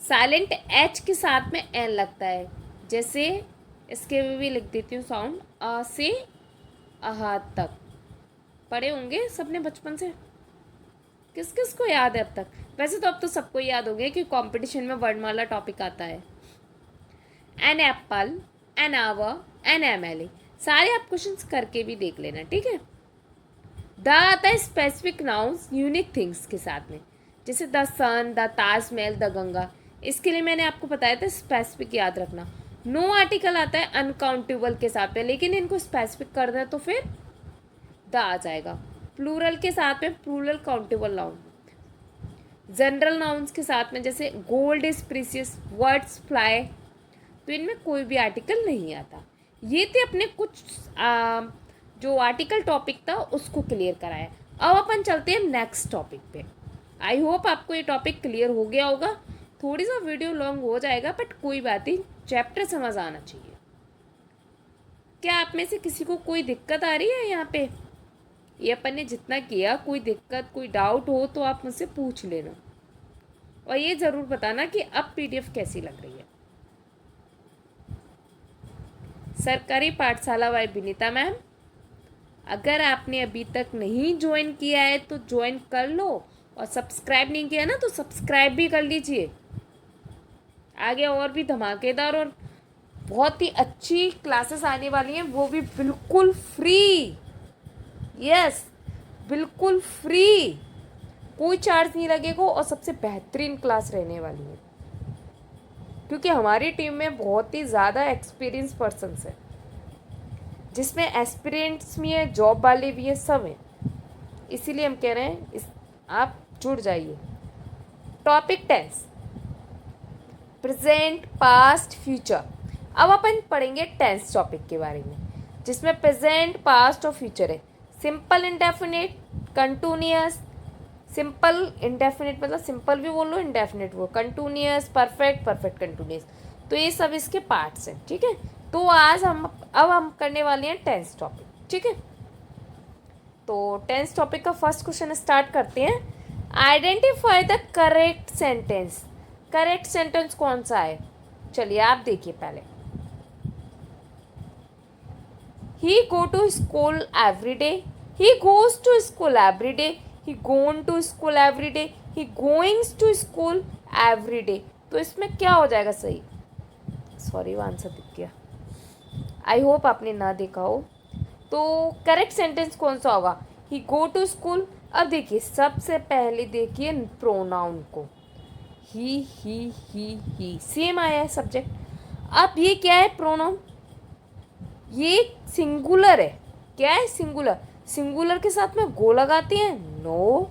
साइलेंट एच के साथ में एन लगता है। जैसे इसके भी लिख देती हूँ साउंड, अ से अहा तक, पढ़े होंगे सबने बचपन से, किस किस को याद है अब तक। वैसे तो अब तो सबको याद हो गया कि कंपटीशन में वर्णमाला टॉपिक आता है। An apple, an hour, an M L A, सारे आप क्वेश्चंस करके भी देख लेना, ठीक है। द आता है स्पेसिफिक नाउन्स यूनिक थिंग्स के साथ में, जैसे the sun, the Taj Mahal, the Ganga. इसके लिए मैंने आपको बताया था स्पेसिफिक याद रखना। नो आर्टिकल आता है अनकाउंटेबल के साथ में, लेकिन इनको स्पेसिफिक कर दें तो फिर द आ जाएगा। प्लूरल के साथ में plural countable noun. General nouns के साथ में जैसे gold is precious, words fly, तो इनमें कोई भी आर्टिकल नहीं आता। ये थे अपने कुछ जो आर्टिकल टॉपिक था उसको क्लियर कराया। अब अपन चलते हैं नेक्स्ट टॉपिक पे। आई होप आपको ये टॉपिक क्लियर हो गया होगा। थोड़ी सा वीडियो लॉन्ग हो जाएगा बट कोई बात नहीं, चैप्टर समझ आना चाहिए। क्या आप में से किसी को कोई दिक्कत आ रही है यहाँ पे? ये अपन ने जितना किया, कोई दिक्कत कोई डाउट हो तो आप मुझसे पूछ लेना। और ये ज़रूर बताना कि अब पीडीएफ कैसी लग रही है। सरकारी पाठशाला बाय विनीता मैम, अगर आपने अभी तक नहीं ज्वाइन किया है तो ज्वाइन कर लो, और सब्सक्राइब नहीं किया ना तो सब्सक्राइब भी कर लीजिए। आगे और भी धमाकेदार और बहुत ही अच्छी क्लासेस आने वाली हैं, वो भी बिल्कुल फ्री। यस, बिल्कुल फ्री, कोई चार्ज नहीं लगेगा, और सबसे बेहतरीन क्लास रहने वाली है, क्योंकि हमारी टीम में बहुत ही ज़्यादा एक्सपीरियंस पर्सन्स है, जिसमें एस्पिरेंट्स भी हैं, जॉब वाले भी हैं, सब हैं। इसीलिए हम कह रहे हैं आप जुड़ जाइए। Topic tense, present, past, future. अब अपन पढ़ेंगे टेंस टॉपिक के बारे में, जिसमें प्रेजेंट, पास्ट और फ्यूचर है। Simple indefinite, continuous, simple indefinite मतलब सिंपल भी बोल लो, इंडेफिनिट बोलो, कंटिन्यूअस, परफेक्ट, परफेक्ट कंटिन्यूअस। तो ये सब इसके पार्ट्स हैं, ठीक है। तो आज हम करने वाले हैं टेंस टॉपिक, ठीक है। तो टेंस टॉपिक का फर्स्ट क्वेश्चन स्टार्ट करते हैं। Identify the correct sentence. Correct sentence कौन सा है, चलिए आप देखिए पहले। He go to school every day. He goes to school every day. He gone to school every day. He goings to school every day. तो इसमें क्या हो जाएगा सही? सॉरी, वो आंसर दिख गया। आई होप आपने ना देखा हो। तो करेक्ट सेंटेंस कौन सा होगा? ही गो टू स्कूल। अब देखिए, सबसे पहले देखिए प्रोनाउन को, ही सेम आया है सब्जेक्ट। अब ये क्या है प्रोनाउन? ये सिंगुलर है। क्या है? सिंगुलर। सिंगुलर के साथ में गो लगाते हैं? नो।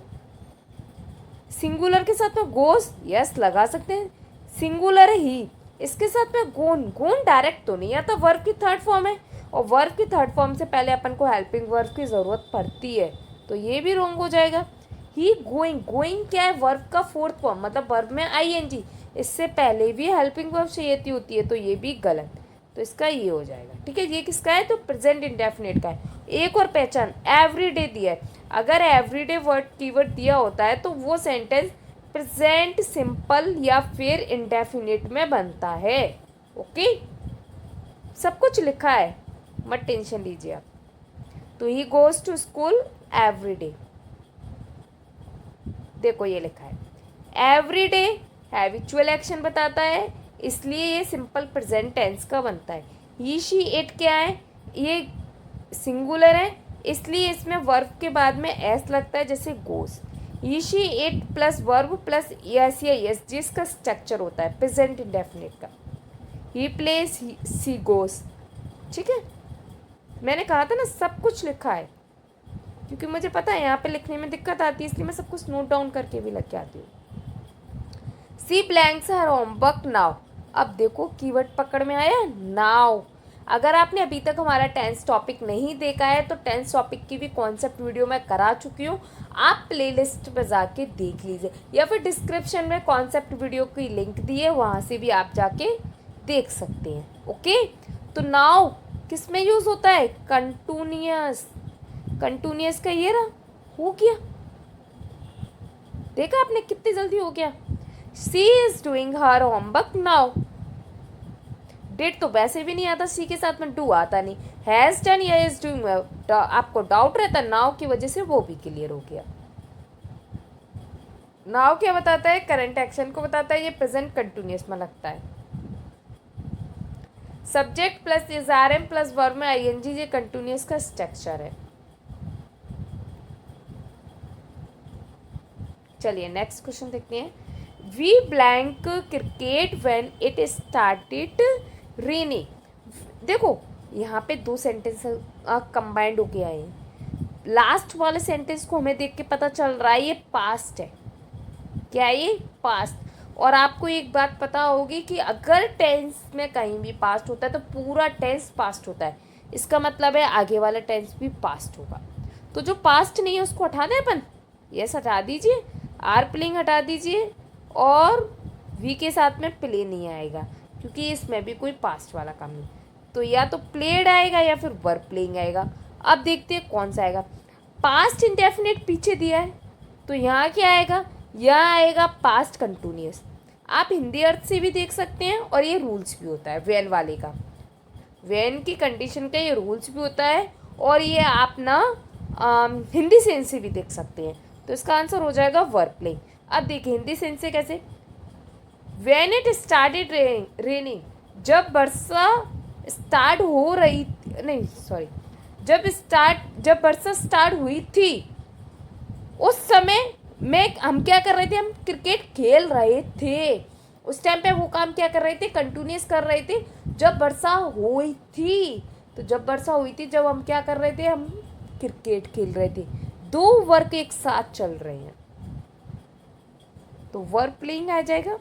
सिंगुलर के साथ में गोस? यस, लगा सकते हैं। सिंगुलर है ही, इसके साथ में गोन। गोन डायरेक्ट तो नहीं आता, वर्ब की थर्ड फॉर्म है, और वर्ब की थर्ड फॉर्म से पहले अपन को हेल्पिंग वर्ब की ज़रूरत पड़ती है, तो ये भी रॉन्ग हो जाएगा। He going. गोइंग क्या है? वर्ब का फोर्थ फॉर्म, मतलब वर्ब में आईएनजी, इससे पहले भी हेल्पिंग वर्ब चाहिए होती है, तो ये भी गलत। तो इसका ये हो जाएगा, ठीक है। ये किसका है? तो प्रेजेंट इंडेफिनिट का है। एक और पहचान, एवरीडे दिया है। अगर एवरीडे वर्ड कीवर्ड दिया होता है तो वो सेंटेंस प्रेजेंट सिंपल या फिर इंडेफिनिट में बनता है। ओके, सब कुछ लिखा है, मत टेंशन लीजिए आप। तो he goes to school every day, देखो ये लिखा है। एवरी डे हैबिचुअल एक्शन बताता है, इसलिए ये सिंपल प्रेजेंट टेंस का बनता है। ही शी इट क्या है? ये सिंगुलर है, इसलिए इसमें वर्ब के बाद में एस लगता है, जैसे goes. He she it plus verb plus S या एस, जिसका स्ट्रक्चर होता है प्रेजेंट इंडेफिनिट का। ही प्लेस, सी गोस, ठीक है। मैंने कहा था ना सब कुछ लिखा है, क्योंकि मुझे पता है यहाँ पे लिखने में दिक्कत आती है, इसलिए मैं सब कुछ नोट डाउन करके भी लग जाती हूँ। सी ब्लैंक्स हर होमवर्क नाउ। अब देखो कीवर्ड पकड़ में आया, नाउ। अगर आपने अभी तक हमारा टेंस टॉपिक नहीं देखा है तो टेंस टॉपिक की भी कॉन्सेप्ट वीडियो मैं करा चुकी हूँ, आप प्लेलिस्ट पर जाके देख लीजिए, या फिर डिस्क्रिप्शन में कॉन्सेप्ट वीडियो की लिंक दी है, वहाँ से भी आप जाके देख सकते हैं। ओके, तो नाउ किस में यूज़ होता है? कंटिन्यूअस। कंटिन्यूअस का ये रहा, हो गया। देखा आपने कितनी जल्दी हो गया। She is doing her homework now. Did तो वैसे भी नहीं आता, सी के साथ में डू आता नहीं। हैज डन या इज डूइंग, आपको डाउट रहता, नाउ की वजह से वो भी क्लियर हो गया। नाउ क्या बताता है? करंट एक्शन को बताता है, ये प्रेजेंट कंटिन्यूअस में लगता है। Subject plus is are am plus verb में आईएनजी, ये कंटिन्यूअस का स्ट्रक्चर है। चलिए नेक्स्ट क्वेश्चन देखते हैं। We blank cricket when it started raining. देखो यहाँ पे दो सेंटेंस कंबाइंड होके आए हैं। लास्ट वाले सेंटेंस को हमें देख के पता चल रहा है ये पास्ट है। क्या है ये? पास्ट। और आपको एक बात पता होगी कि अगर टेंस में कहीं भी पास्ट होता है तो पूरा टेंस पास्ट होता है, इसका मतलब है आगे वाला टेंस भी पास्ट होगा। तो जो पास्ट नहीं है उसको हटा दें अपन, यस हटा दीजिए, आर प्लेइंग हटा दीजिए, और वी के साथ में प्ले नहीं आएगा, क्योंकि इसमें भी कोई पास्ट वाला काम नहीं। तो या तो प्लेड आएगा या फिर वर्ब प्लेइंग आएगा। अब देखते हैं कौन सा आएगा। पास्ट इंडेफिनिट पीछे दिया है, तो यहाँ क्या आएगा? यह आएगा पास्ट कंटिन्यूअस। आप हिंदी अर्थ से भी देख सकते हैं और ये रूल्स भी होता है वेन वाले का, वेन की कंडीशन का ये रूल्स भी होता है और ये आप ना हिंदी सेंस से भी देख सकते हैं। तो इसका आंसर हो जाएगा वर्ब प्लेइंग। अब देखिए हिंदी सेंस से कैसे, वेन इट स्टार्टेड रेनिंग, जब वर्षा स्टार्ट हो रही, नहीं सॉरी, जब वर्षा स्टार्ट हुई थी उस समय हम क्या कर रहे थे, हम क्रिकेट खेल रहे थे। उस टाइम पे वो काम क्या कर रहे थे, कंटिन्यूस कर रहे थे जब वर्षा हुई थी। तो जब वर्षा हुई थी, जब हम क्या कर रहे थे, हम क्रिकेट खेल रहे थे। दो वर्क एक साथ चल रहे हैं तो वर्ब प्लेइंग आ जाएगा।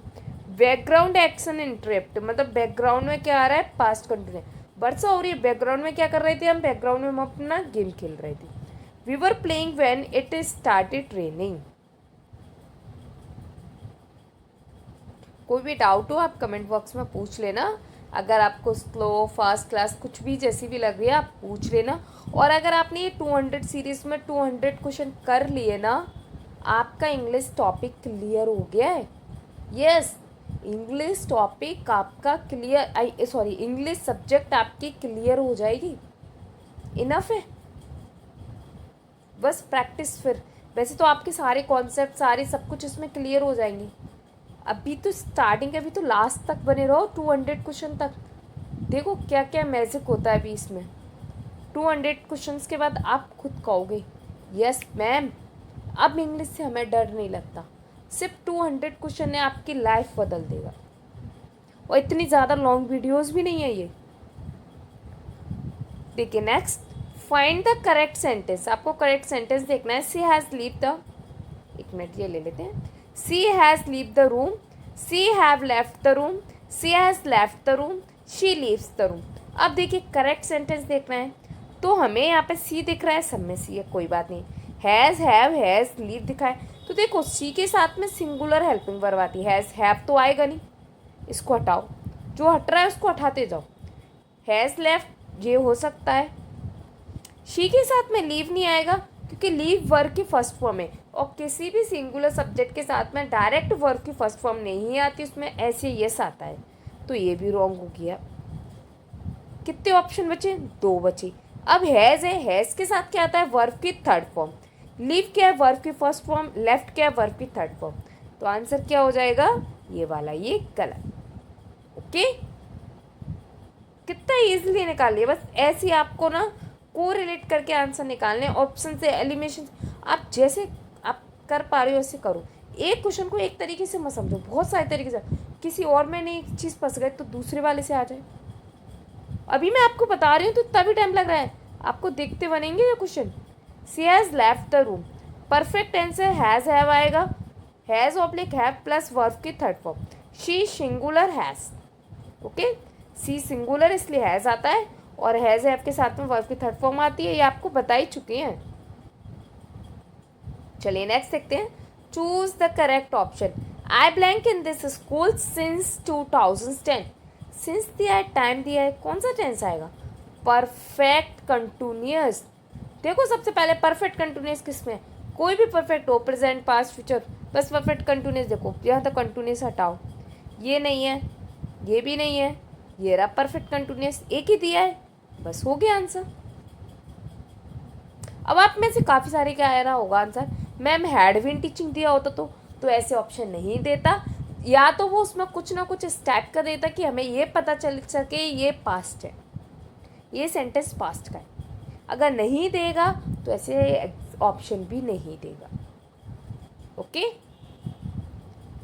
बैकग्राउंड एक्शन इंटरप्ट, मतलब बैकग्राउंड में क्या आ रहा है, पास्ट कंटिन्यूस। वर्षा हो रही है, बैकग्राउंड में क्या कर रहे थे हम, बैकग्राउंड में हम अपना गेम खेल रहे थे। We were playing when it started raining. कोई भी डाउट हो आप कमेंट बॉक्स में पूछ लेना। अगर आपको स्लो फास्ट क्लास कुछ भी जैसी भी लग रही है आप पूछ लेना। और अगर आपने ये 200 सीरीज़ में 200 क्वेश्चन कर लिए ना, आपका इंग्लिश टॉपिक क्लियर हो गया है। यस, इंग्लिश टॉपिक आपका क्लियर, सॉरी इंग्लिश सब्जेक्ट आपकी क्लियर हो जाएगी। इनफ है, बस प्रैक्टिस। फिर वैसे तो आपके सारे कॉन्सेप्ट सारे सब कुछ इसमें क्लियर हो जाएंगे। अभी तो स्टार्टिंग है, अभी तो लास्ट तक बने रहो 200 क्वेश्चन तक। देखो क्या क्या मैजिक होता है अभी इसमें। 200 क्वेश्चंस के बाद आप खुद कहोगे यस मैम, अब इंग्लिश से हमें डर नहीं लगता। सिर्फ 200 क्वेश्चन ने आपकी लाइफ बदल देगा। और इतनी ज़्यादा लॉन्ग वीडियोस भी नहीं है ये। देखिए next, find the correct sentence. आपको करेक्ट सेंटेंस देखना है। सी हैज़ लीव द, एक मिनट ये ले लेते हैं। She has leave the room, she have left the room, she has left the room, she leaves the room. अब देखिए करेक्ट सेंटेंस देखना है तो हमें यहाँ पे सी दिख रहा है, सब में सी है, कोई बात नहीं। हैज़ हैव हैज़ लीव दिखा है तो देखो सी के साथ में सिंगुलर हेल्पिंग वर्ब आती है। हैज़ हैव तो आएगा नहीं, इसको हटाओ, जो हट रहा है उसको हटाते जाओ। हैज़ लेफ्ट ये हो सकता है। शी के साथ में लीव नहीं आएगा क्योंकि लीव वर्ब की फर्स्ट फॉर्म है और किसी भी सिंगुलर सब्जेक्ट के साथ में डायरेक्ट वर्ब की फर्स्ट फॉर्म नहीं आती, उसमें ऐसे यस आता है। तो ये भी रॉन्ग हो गया। कितने ऑप्शन बचे, 2 बचे। अब हैज़ है, हैज़ के साथ क्या आता है, वर्ब की थर्ड फॉर्म। लीव क्या है, वर्ब की फर्स्ट फॉर्म। लेफ्ट क्या है, वर्ब की थर्ड फॉर्म। तो आंसर क्या हो जाएगा, ये वाला, ये गलत। ओके, कितना इजीली निकाल लिया। बस ऐसे ही आपको ना को रिलेट करके आंसर निकालने, ऑप्शन से एलिमिनेशन, आप जैसे आप कर पा रहे हो वैसे करो। एक क्वेश्चन को एक तरीके से मत समझो, बहुत सारे तरीके से। किसी और में नहीं चीज़ फंस गए तो दूसरे वाले से आ जाए। अभी मैं आपको बता रही हूँ तो तभी टाइम लग रहा है, आपको देखते बनेंगे ये question. She has left the room, perfect answer has have आएगा। Has oblique have plus verb की third form. She singular has, okay. She singular इसलिए हैज़ आता है और हैज़ हैव के साथ में वर्ब की थर्ड फॉर्म आती है, ये आपको बता ही चुके हैं। चलिए नेक्स्ट देखते हैं। Choose the correct option. I blank in this school since 2010। Since दिया है, टाइम दिया है, कौन सा टेंस आएगा, परफेक्ट कंटिन्यूअस। देखो सबसे पहले परफेक्ट कंटिन्यूअस किसमें, कोई भी परफेक्ट हो, प्रेजेंट पास्ट फ्यूचर, बस परफेक्ट कंटिन्यूअस देखो। यहाँ तक कंटिन्यूअस हटाओ, ये नहीं है, ये भी नहीं है, ये रहा परफेक्ट कंटिन्यूअस, एक ही दिया है, बस हो गया आंसर। अब आप में से काफ़ी सारे क्या आ रहा होगा answer, ma'am had been teaching दिया होता तो ऐसे ऑप्शन नहीं देता, या तो वो उसमें कुछ ना कुछ इस टाइप का देता कि हमें ये पता चल सके ये पास्ट है, ये सेंटेंस पास्ट का है। अगर नहीं देगा तो ऐसे ऑप्शन भी नहीं देगा। ओके,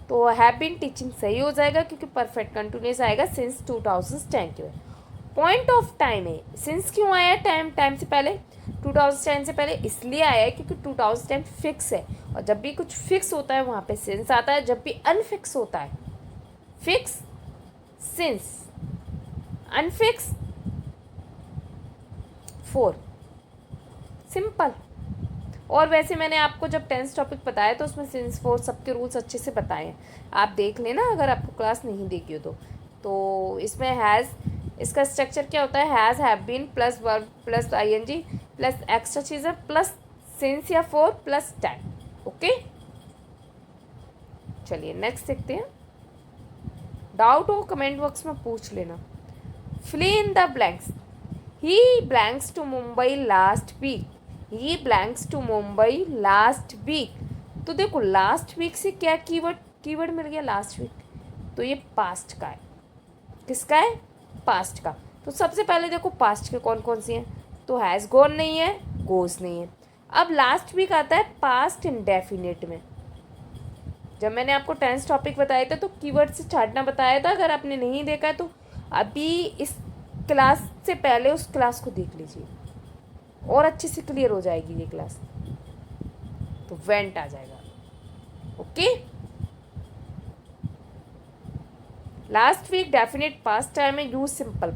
तो हैव बीन टीचिंग सही हो जाएगा क्योंकि परफेक्ट कंटिन्यूअस आएगा सिंस 2010 के। पॉइंट ऑफ टाइम है, सिंस क्यों आया, टाइम से पहले, 2010 से पहले इसलिए आया है क्योंकि 2010 फिक्स है और जब भी कुछ फिक्स होता है वहाँ पे सिंस आता है, जब भी अनफिक्स होता है fix since, unfix four, simple. और वैसे मैंने आपको जब टेंस टॉपिक बताया तो उसमें सिंस फोर सबके रूल्स अच्छे से बताए हैं, आप देख लेना अगर आपको क्लास नहीं देखी हो तो इसमें हैज़, इसका स्ट्रक्चर क्या होता है, has have been plus verb plus I N G plus extra चीज़ें प्लस सिंस या फोर प्लस टाइम। ओके, चलिए नेक्स्ट देखते हैं। डाउट हो कमेंट बॉक्स में पूछ लेना। Fill in the blanks. He blanks to Mumbai last week. He blanks to Mumbai last week. तो देखो लास्ट वीक से क्या कीवर्ड मिल गया लास्ट वीक, तो ये पास्ट का है। किसका है? पास्ट का। तो सबसे पहले देखो पास्ट के कौन कौन सी हैं, तो हैज़ गॉन नहीं है, गोज नहीं है। अब लास्ट वीक आता है पास्ट इंडेफिनिट में। जब मैंने आपको टेंस टॉपिक बताया था तो कीवर्ड से छाटना बताया था, अगर आपने नहीं देखा है तो अभी इस क्लास से पहले उस क्लास को देख लीजिए और अच्छे से क्लियर हो जाएगी ये क्लास, तो वेंट आ जाएगा। Okay, last week definite past time में use simple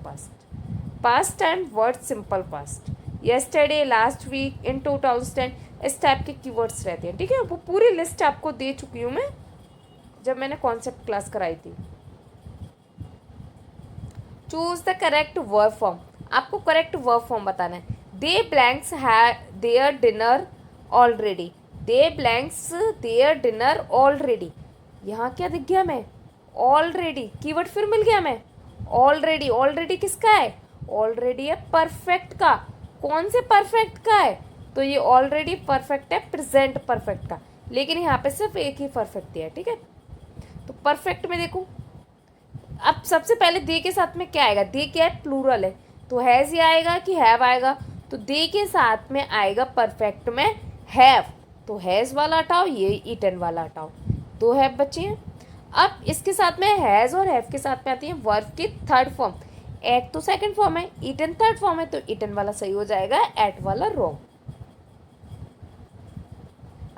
past time word simple past, yesterday, last week, in 2010, इस टाइप के कीवर्ड्स रहते हैं। ठीक है, वो पूरी लिस्ट आपको दे चुकी हूँ मैं जब मैंने कॉन्सेप्ट क्लास कराई थी। Choose the correct verb form. आपको करेक्ट वर्ब फॉर्म बताना है। They blanks had their dinner already. They blanks their dinner already. यहाँ क्या दिख गया मैं? ऑलरेडी। कीवर्ड फिर मिल गया मैं। ऑलरेडी। ऑलरेडी किसका है? ऑलरेडी है परफेक्ट का। कौन से परफेक्ट का है? तो ये ऑलरेडी परफेक्ट है प्रेजेंट परफेक्ट का, लेकिन यहाँ पे सिर्फ एक ही परफेक्ट दिया है। ठीक है, तो परफेक्ट में देखो, अब सबसे पहले दे के साथ में क्या आएगा? दे क्या है? प्लूरल है, तो हैज़ ही आएगा कि हैव आएगा? तो दे के साथ में आएगा परफेक्ट में हैव, तो हैज़ वाला हटाओ, ये ईटन वाला हटाओ, दो हैव बचे हैं। अब इसके साथ में हैज़ और हैव के साथ में आती है वर्ब की थर्ड फॉर्म। एट तो सेकंड फॉर्म है, ईटन थर्ड फॉर्म है, तो ईटन वाला सही हो जाएगा, एट वाला रॉन्ग।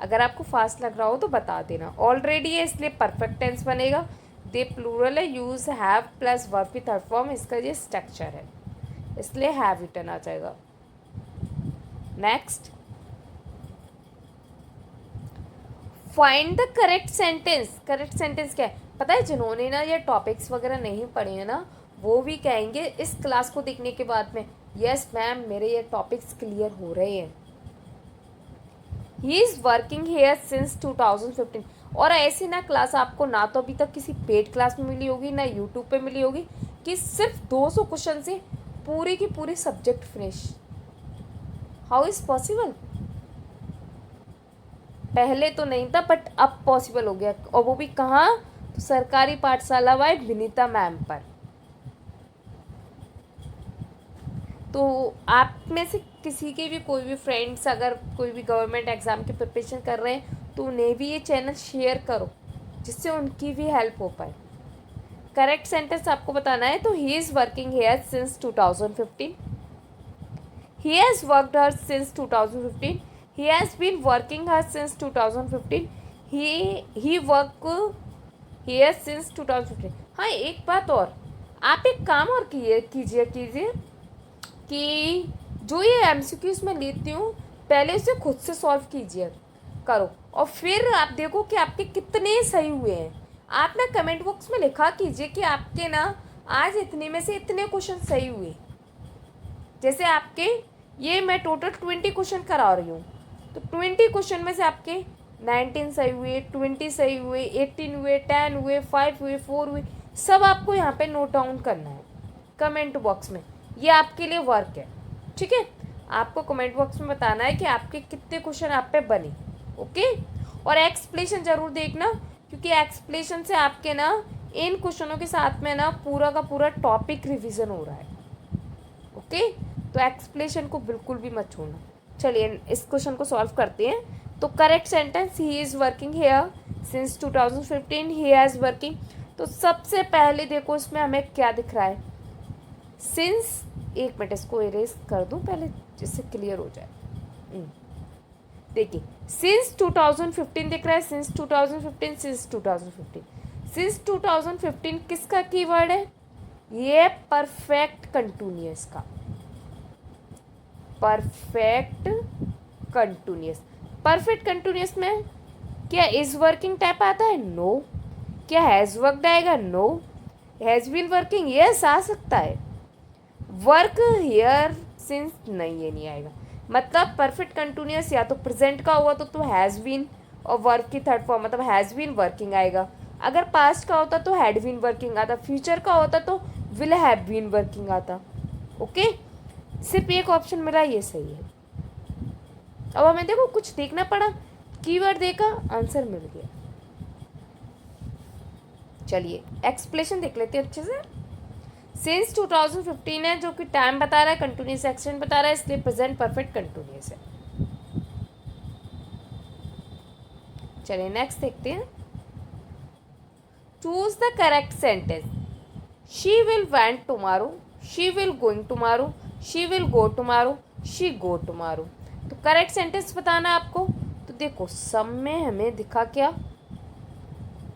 अगर आपको फास्ट लग रहा हो तो बता देना। ऑलरेडी है इसलिए परफेक्ट टेंस बनेगा। दे प्लूरल है, यूज हैव प्लस वर्ब की थर्ड फॉर्म, इसका ये स्ट्रक्चर है, इसलिए हैव ईटन आ जाएगा। Next, find the correct sentence. Correct sentence क्या है पता है? जिन्होंने ना ये टॉपिक्स वगैरह नहीं पढ़े हैं ना, वो भी कहेंगे इस क्लास को देखने के बाद में, यस मैम मेरे ये टॉपिक्स क्लियर हो रहे हैं। ही इज़ वर्किंग हेयर सिंस 2015। और ऐसी ना क्लास आपको ना तो अभी तक किसी पेड क्लास में मिली होगी, ना यूट्यूब पे मिली होगी, कि सिर्फ 200 क्वेश्चन से पूरी की पूरी subject finish. How is possible? पहले तो नहीं था बट अब पॉसिबल हो गया, और वो भी कहाँ? तो सरकारी पाठशाला वाई विनीता मैम पर। तो आप में से किसी के भी कोई भी फ्रेंड्स अगर कोई भी गवर्नमेंट एग्ज़ाम की प्रिपरेशन कर रहे हैं तो उन्हें भी ये चैनल शेयर करो, जिससे उनकी भी हेल्प हो पाए। करेक्ट सेंटेंस आपको बताना है, तो he is working here since 2015। He has worked here since 2015। He has been working here since 2015। He work here since 2015। हाँ, एक बात और, आप एक काम और कीजिए कि जो ये एमसीक्यूज़ मैं लेती हूँ पहले उसे खुद से सॉल्व कीजिए करो, और फिर आप देखो कि आपके कितने सही हुए हैं। आप ना कमेंट बॉक्स में लिखा कीजिए कि आपके ना आज इतने में से इतने क्वेश्चन सही हुए। जैसे आपके ये मैं टोटल 20 क्वेश्चन करा रही हूँ, तो 20 क्वेश्चन में से आपके 19 सही हुए, 20 सही हुए, 18 हुए, 10 हुए, 5 हुए, 4 हुए, सब आपको यहाँ पे नोट डाउन करना है कमेंट बॉक्स में। ये आपके लिए वर्क है। ठीक है, आपको कमेंट बॉक्स में बताना है कि आपके कितने क्वेश्चन आप पे बने। ओके, और एक्सप्लेनेशन ज़रूर देखना, क्योंकि एक्सप्लेनेशन से आपके ना इन क्वेश्चनों के साथ में ना पूरा का पूरा टॉपिक रिवीजन हो रहा है। ओके, तो एक्सप्लेनेशन को बिल्कुल भी मत छोड़ना। चलिए इस क्वेश्चन को सॉल्व करते हैं। तो correct sentence, he is working here since 2015। He has working, तो सबसे पहले देखो इसमें हमें क्या दिख रहा है? सिंस, एक मिनट इसको इरेज कर दूं पहले जिससे क्लियर हो जाए। देखिए सिंस 2015 दिख रहा है, सिंस 2015, सिंस 2015। सिंस 2015 किसका कीवर्ड है? ये परफेक्ट कंटिन्यूअस का। Perfect continuous. परफेक्ट कंटिन्यूअस में क्या इज वर्किंग टाइप आता है? नो। क्या हैज़ वर्कड आएगा? No. Has been working, yes आ सकता है। वर्क हियर सिंस, नहीं ये नहीं आएगा। मतलब परफेक्ट कंटिन्यूअस या तो प्रेजेंट का हुआ तो हैज़ बीन, और वर्ब की थर्ड फॉर्म मतलब हैज़ बीन वर्किंग आएगा। अगर पास्ट का होता तो हैड बीन वर्किंग आता, फ्यूचर का होता तो विल हैव बीन वर्किंग आता। ओके, सिर्फ एक ऑप्शन मिला, ये सही है। अब हमें देखो कुछ देखना पड़ा, कीवर्ड देखा, आंसर मिल गया। चलिए एक्सप्लेनेशन देख लेते हैं अच्छे से। सिंस 2015 है, जो कि टाइम बता रहा है, कंटिन्यूस एक्शन बता रहा है, इसलिए प्रेजेंट परफेक्ट कंटिन्यूस है। चलिए नेक्स्ट देखते हैं। Choose the correct sentence. She will went tomorrow, she will going tomorrow, she will go tomorrow, she go tomorrow. तो करेक्ट सेंटेंस बताना है आपको। तो देखो सब में हमें दिखा क्या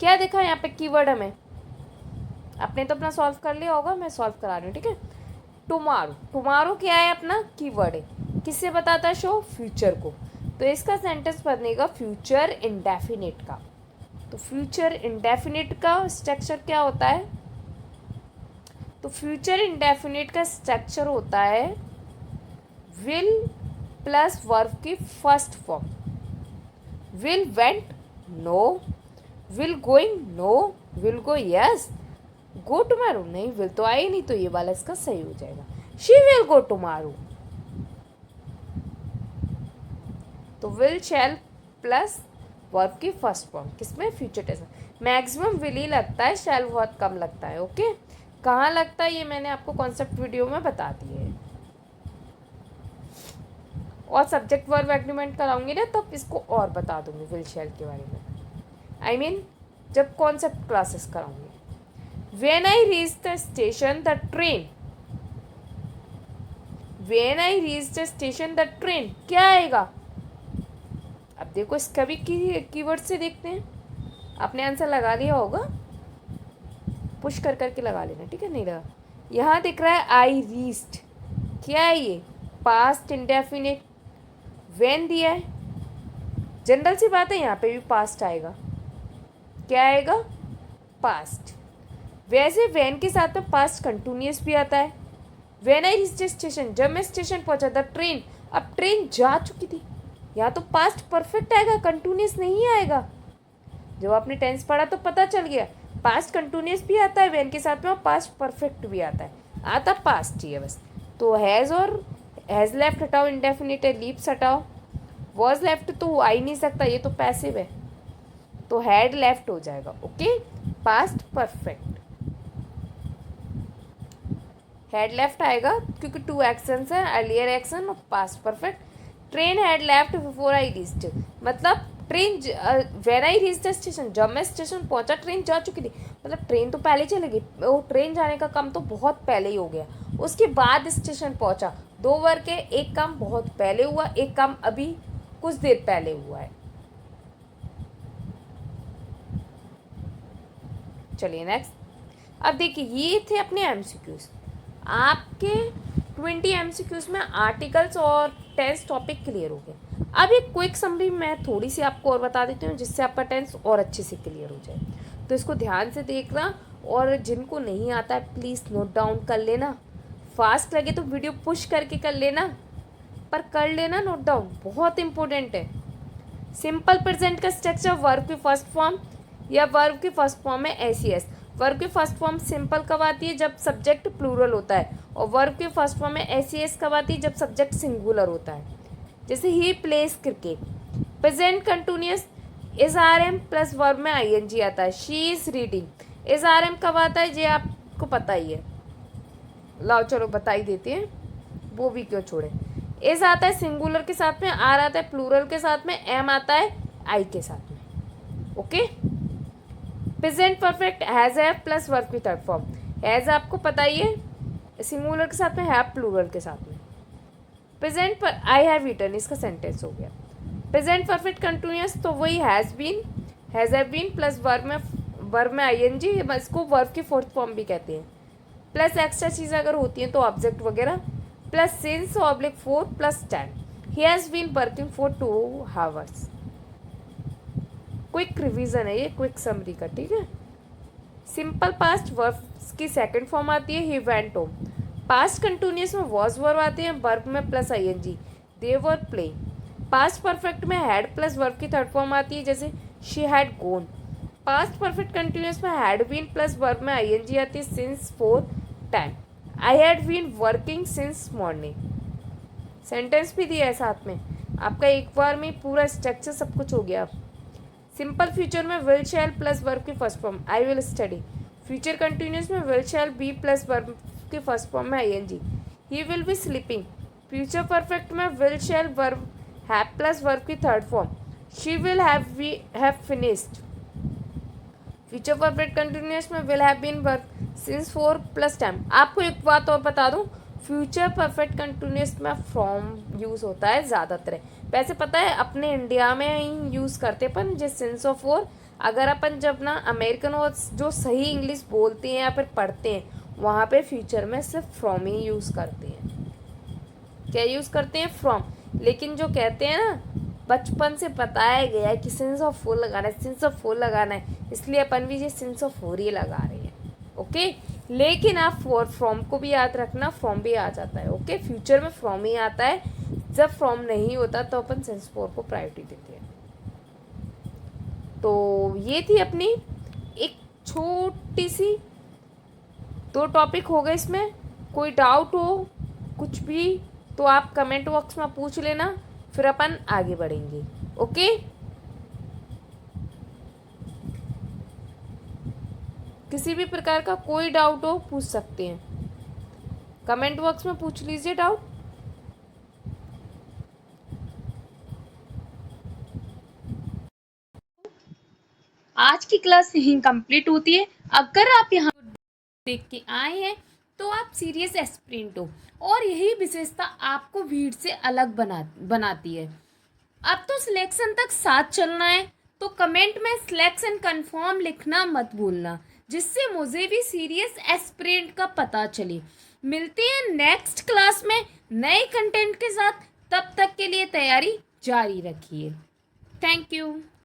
क्या दिखा यहाँ पे कीवर्ड हमें। आपने तो अपना सॉल्व कर लिया होगा, मैं सॉल्व करा रही हूँ, ठीक है। टुमारो, टुमारो क्या है, अपना कीवर्ड है। किससे बताता है शो, फ्यूचर को। तो इसका सेंटेंस बनेगा फ्यूचर इंडेफिनिट का। तो फ्यूचर इंडेफिनिट का स्ट्रक्चर क्या होता है, तो फ्यूचर इंडेफिनिट का स्ट्रक्चर होता है विल प्लस वर्ब की first form. Will went no, will going no, will go yes, go tomorrow नहीं, विल तो आई नहीं, तो ये वाला इसका सही हो जाएगा, शी विल गो टुमारो। तो विल शैल प्लस वर्ब की फर्स्ट फॉर्म किसमें, फ्यूचर टेंस। मैक्सिमम विल ही लगता है, शैल बहुत कम लगता है। ओके, कहाँ लगता है ये मैंने आपको कॉन्सेप्ट वीडियो में बता दिए है। और सब्जेक्ट वर्ब एग्रीमेंट कराऊंगी ना तब इसको और बता दूंगी विल शैल के बारे में। आई मीन जब कॉन्सेप्ट क्लासेस कराऊंगी। When I reach the station the train, when I reach the station the train क्या आएगा। अब देखो इसका भी कीवर्ड से देखते हैं। आपने आंसर लगा लिया होगा, पुश कर करके लगा लेना, ठीक है। नहीं लगा, यहाँ दिख रहा है आई रीच्ड, क्या है ये, पास्ट इंडेफिनिट। व्हेन दिया है, जनरल सी बात है, यहाँ पे भी पास्ट आएगा। क्या आएगा, पास्ट। वैसे व्हेन के साथ में पास्ट कंटिन्यूस भी आता है। व्हेन आई रीच्ड स्टेशन, जब मैं स्टेशन पहुंचा, द ट्रेन, अब ट्रेन जा चुकी थी। यहाँ तो पास्ट परफेक्ट आएगा, कंटिन्यूस नहीं आएगा। जब आपने टेंस पढ़ा तो पता चल गया, पास्ट कंटिन्यूस भी आता है व्हेन के साथ में, और पास्ट परफेक्ट भी आता है। आता पास्ट ही है बस। तो हैज़ और हैज़ लेफ्ट हटाओ, इंडेफिनिट है, लीव्स हटाओ, वॉज लेफ्ट तो आ ही नहीं सकता, ये तो पैसिव है, तो हैड लेफ्ट हो जाएगा। Okay, past perfect, had left आएगा क्योंकि टू एक्शंस है, अर्लियर एक्शन और past perfect. Train had left before I reached, मतलब train when I reached the station, जब मैं स्टेशन पहुंचा ट्रेन जा चुकी थी, मतलब ट्रेन तो पहले चलेगी। वो ट्रेन जाने का काम तो बहुत पहले ही हो गया, उसके बाद स्टेशन पहुंचा। दो वर्ग के, एक काम बहुत पहले हुआ, एक काम अभी कुछ देर पहले हुआ है। चलिए नेक्स्ट। अब देखिए ये थे अपने एमसीक्यूज। आपके 20 एमसीक्यूज में आर्टिकल्स और टेंस टॉपिक क्लियर हो गए। अब एक क्विक समरी मैं थोड़ी सी आपको और बता देती हूँ, जिससे आपका टेंस और अच्छे से क्लियर हो जाए। तो इसको ध्यान से देखना, और जिनको नहीं आता है प्लीज़ नोट डाउन कर लेना। फास्ट लगे तो वीडियो पुश करके कर लेना, पर कर लेना नोट डाउन, बहुत इंपॉर्टेंट है। सिंपल प्रेजेंट का स्ट्रक्चर, वर्ब की फर्स्ट फॉर्म या वर्ब की फर्स्ट फॉर्म है एसीएस। वर्ब की फर्स्ट फॉर्म सिंपल कब आती है, जब सब्जेक्ट प्लूरल होता है, और वर्ब की फर्स्ट फॉर्म में एसीएस कब आती है, जब सब्जेक्ट सिंगुलर होता है। जैसे he plays cricket. Present continuous is are am plus verb में आईएनजी आता है। She is reading, is are am कब आता है, ये आपको पता ही है। लाओ चलो बता ही देते हैं, वो भी क्यों छोड़े। इज आता है सिंगुलर के साथ में, आर आता है प्लूरल के साथ में, एम आता है आई के साथ में। Okay, present perfect has have plus verb की थर्ड फॉर्म। हैज आपको पता ही है, सिंगुलर के साथ में, हैव प्लूरल के साथ में। प्रेजेंट पर आई हैव ईटन, इसका सेंटेंस हो गया। प्रेजेंट परफेक्ट कंटिन्यूअस तो वही has been, has have been plus verb में आईएनजी, इसको वर्ब की फोर्थ फॉर्म भी कहते हैं। प्लस एक्स्ट्रा चीज़ अगर होती है तो ऑब्जेक्ट वगैरह, plus since oblique 4 plus 10। He has been working for 2 hours. Quick revision है ये, क्विक समरी का, ठीक है। सिंपल पास्ट वर्ब की सेकंड फॉर्म आती है he went home. Past continuous में वॉज वर्ब आते हैं, वर्ब में plus ING, they were playing. Past perfect में हैड प्लस वर्ब की थर्ड फॉर्म आती है, जैसे she had gone. Past perfect continuous में हैड बीन प्लस वर्ब में आईएनजी आती है, since for time. I had been working since morning. Sentence भी दिया है साथ में, आपका एक बार में पूरा स्ट्रक्चर सब कुछ हो गया। सिंपल फ्यूचर में विल शैल प्लस वर्ब की first form I will study. Future continuous में will shall be plus verb की फर्स्ट फॉर्म में ING, he will be sleeping. Future perfect में will shall verb have plus verb की third form, she will have finished. Future perfect continuous में will have been verb since for plus time. आपको एक बात और बता दूं, फ्यूचर परफेक्ट कंटिन्यूस में फ्रॉम यूज़ होता है ज़्यादातर। वैसे पता है अपने इंडिया में ही यूज़ करते अपन जिस सिंस ऑफ फोर। अगर अपन जब ना अमेरिकन और जो सही इंग्लिश बोलते हैं या फिर पढ़ते हैं, वहाँ पे फ्यूचर में सिर्फ फ्रॉम ही यूज़ करते हैं। क्या यूज़ करते हैं? फ्रॉम। लेकिन जो कहते हैं ना, बचपन से बताया गया है कि सिंस ऑफ फोर लगाना है, सिंस ऑफ फोर लगाना है, इसलिए अपन भी ये सिंस ऑफ फोर ही लगा रहे हैं। ओके, लेकिन आप फ्रॉम को भी याद रखना, फ्रॉम भी आ जाता है। ओके, फ्यूचर में फ्रॉम ही आता है, जब फ्रॉम नहीं होता तो अपन सिंस फोर को प्रायोरिटी देते हैं। तो ये थी अपनी एक छोटी सी, 2 टॉपिक हो गए इसमें। कोई डाउट हो कुछ भी तो आप कमेंट बॉक्स में पूछ लेना, फिर अपन आगे बढ़ेंगे। ओके, किसी भी प्रकार का कोई डाउट हो पूछ सकते हैं, कमेंट बॉक्स में पूछ लीजिए डाउट।
आज की क्लास यहीं कंप्लीट होती है। अगर आप यहाँ देख के आए हैं तो आप सीरियस एस्पिरेंट हो, और यही विशेषता आपको भीड़ से अलग बनाती है। अब तो सिलेक्शन तक साथ चलना है, तो कमेंट में सिलेक्शन कंफर्म लिखना मत भूलना, जिससे मुझे भी सीरियस एस्पिरेंट का पता चले। मिलते हैं नेक्स्ट क्लास में नए कंटेंट के साथ, तब तक के लिए तैयारी जारी रखिए। Thank you.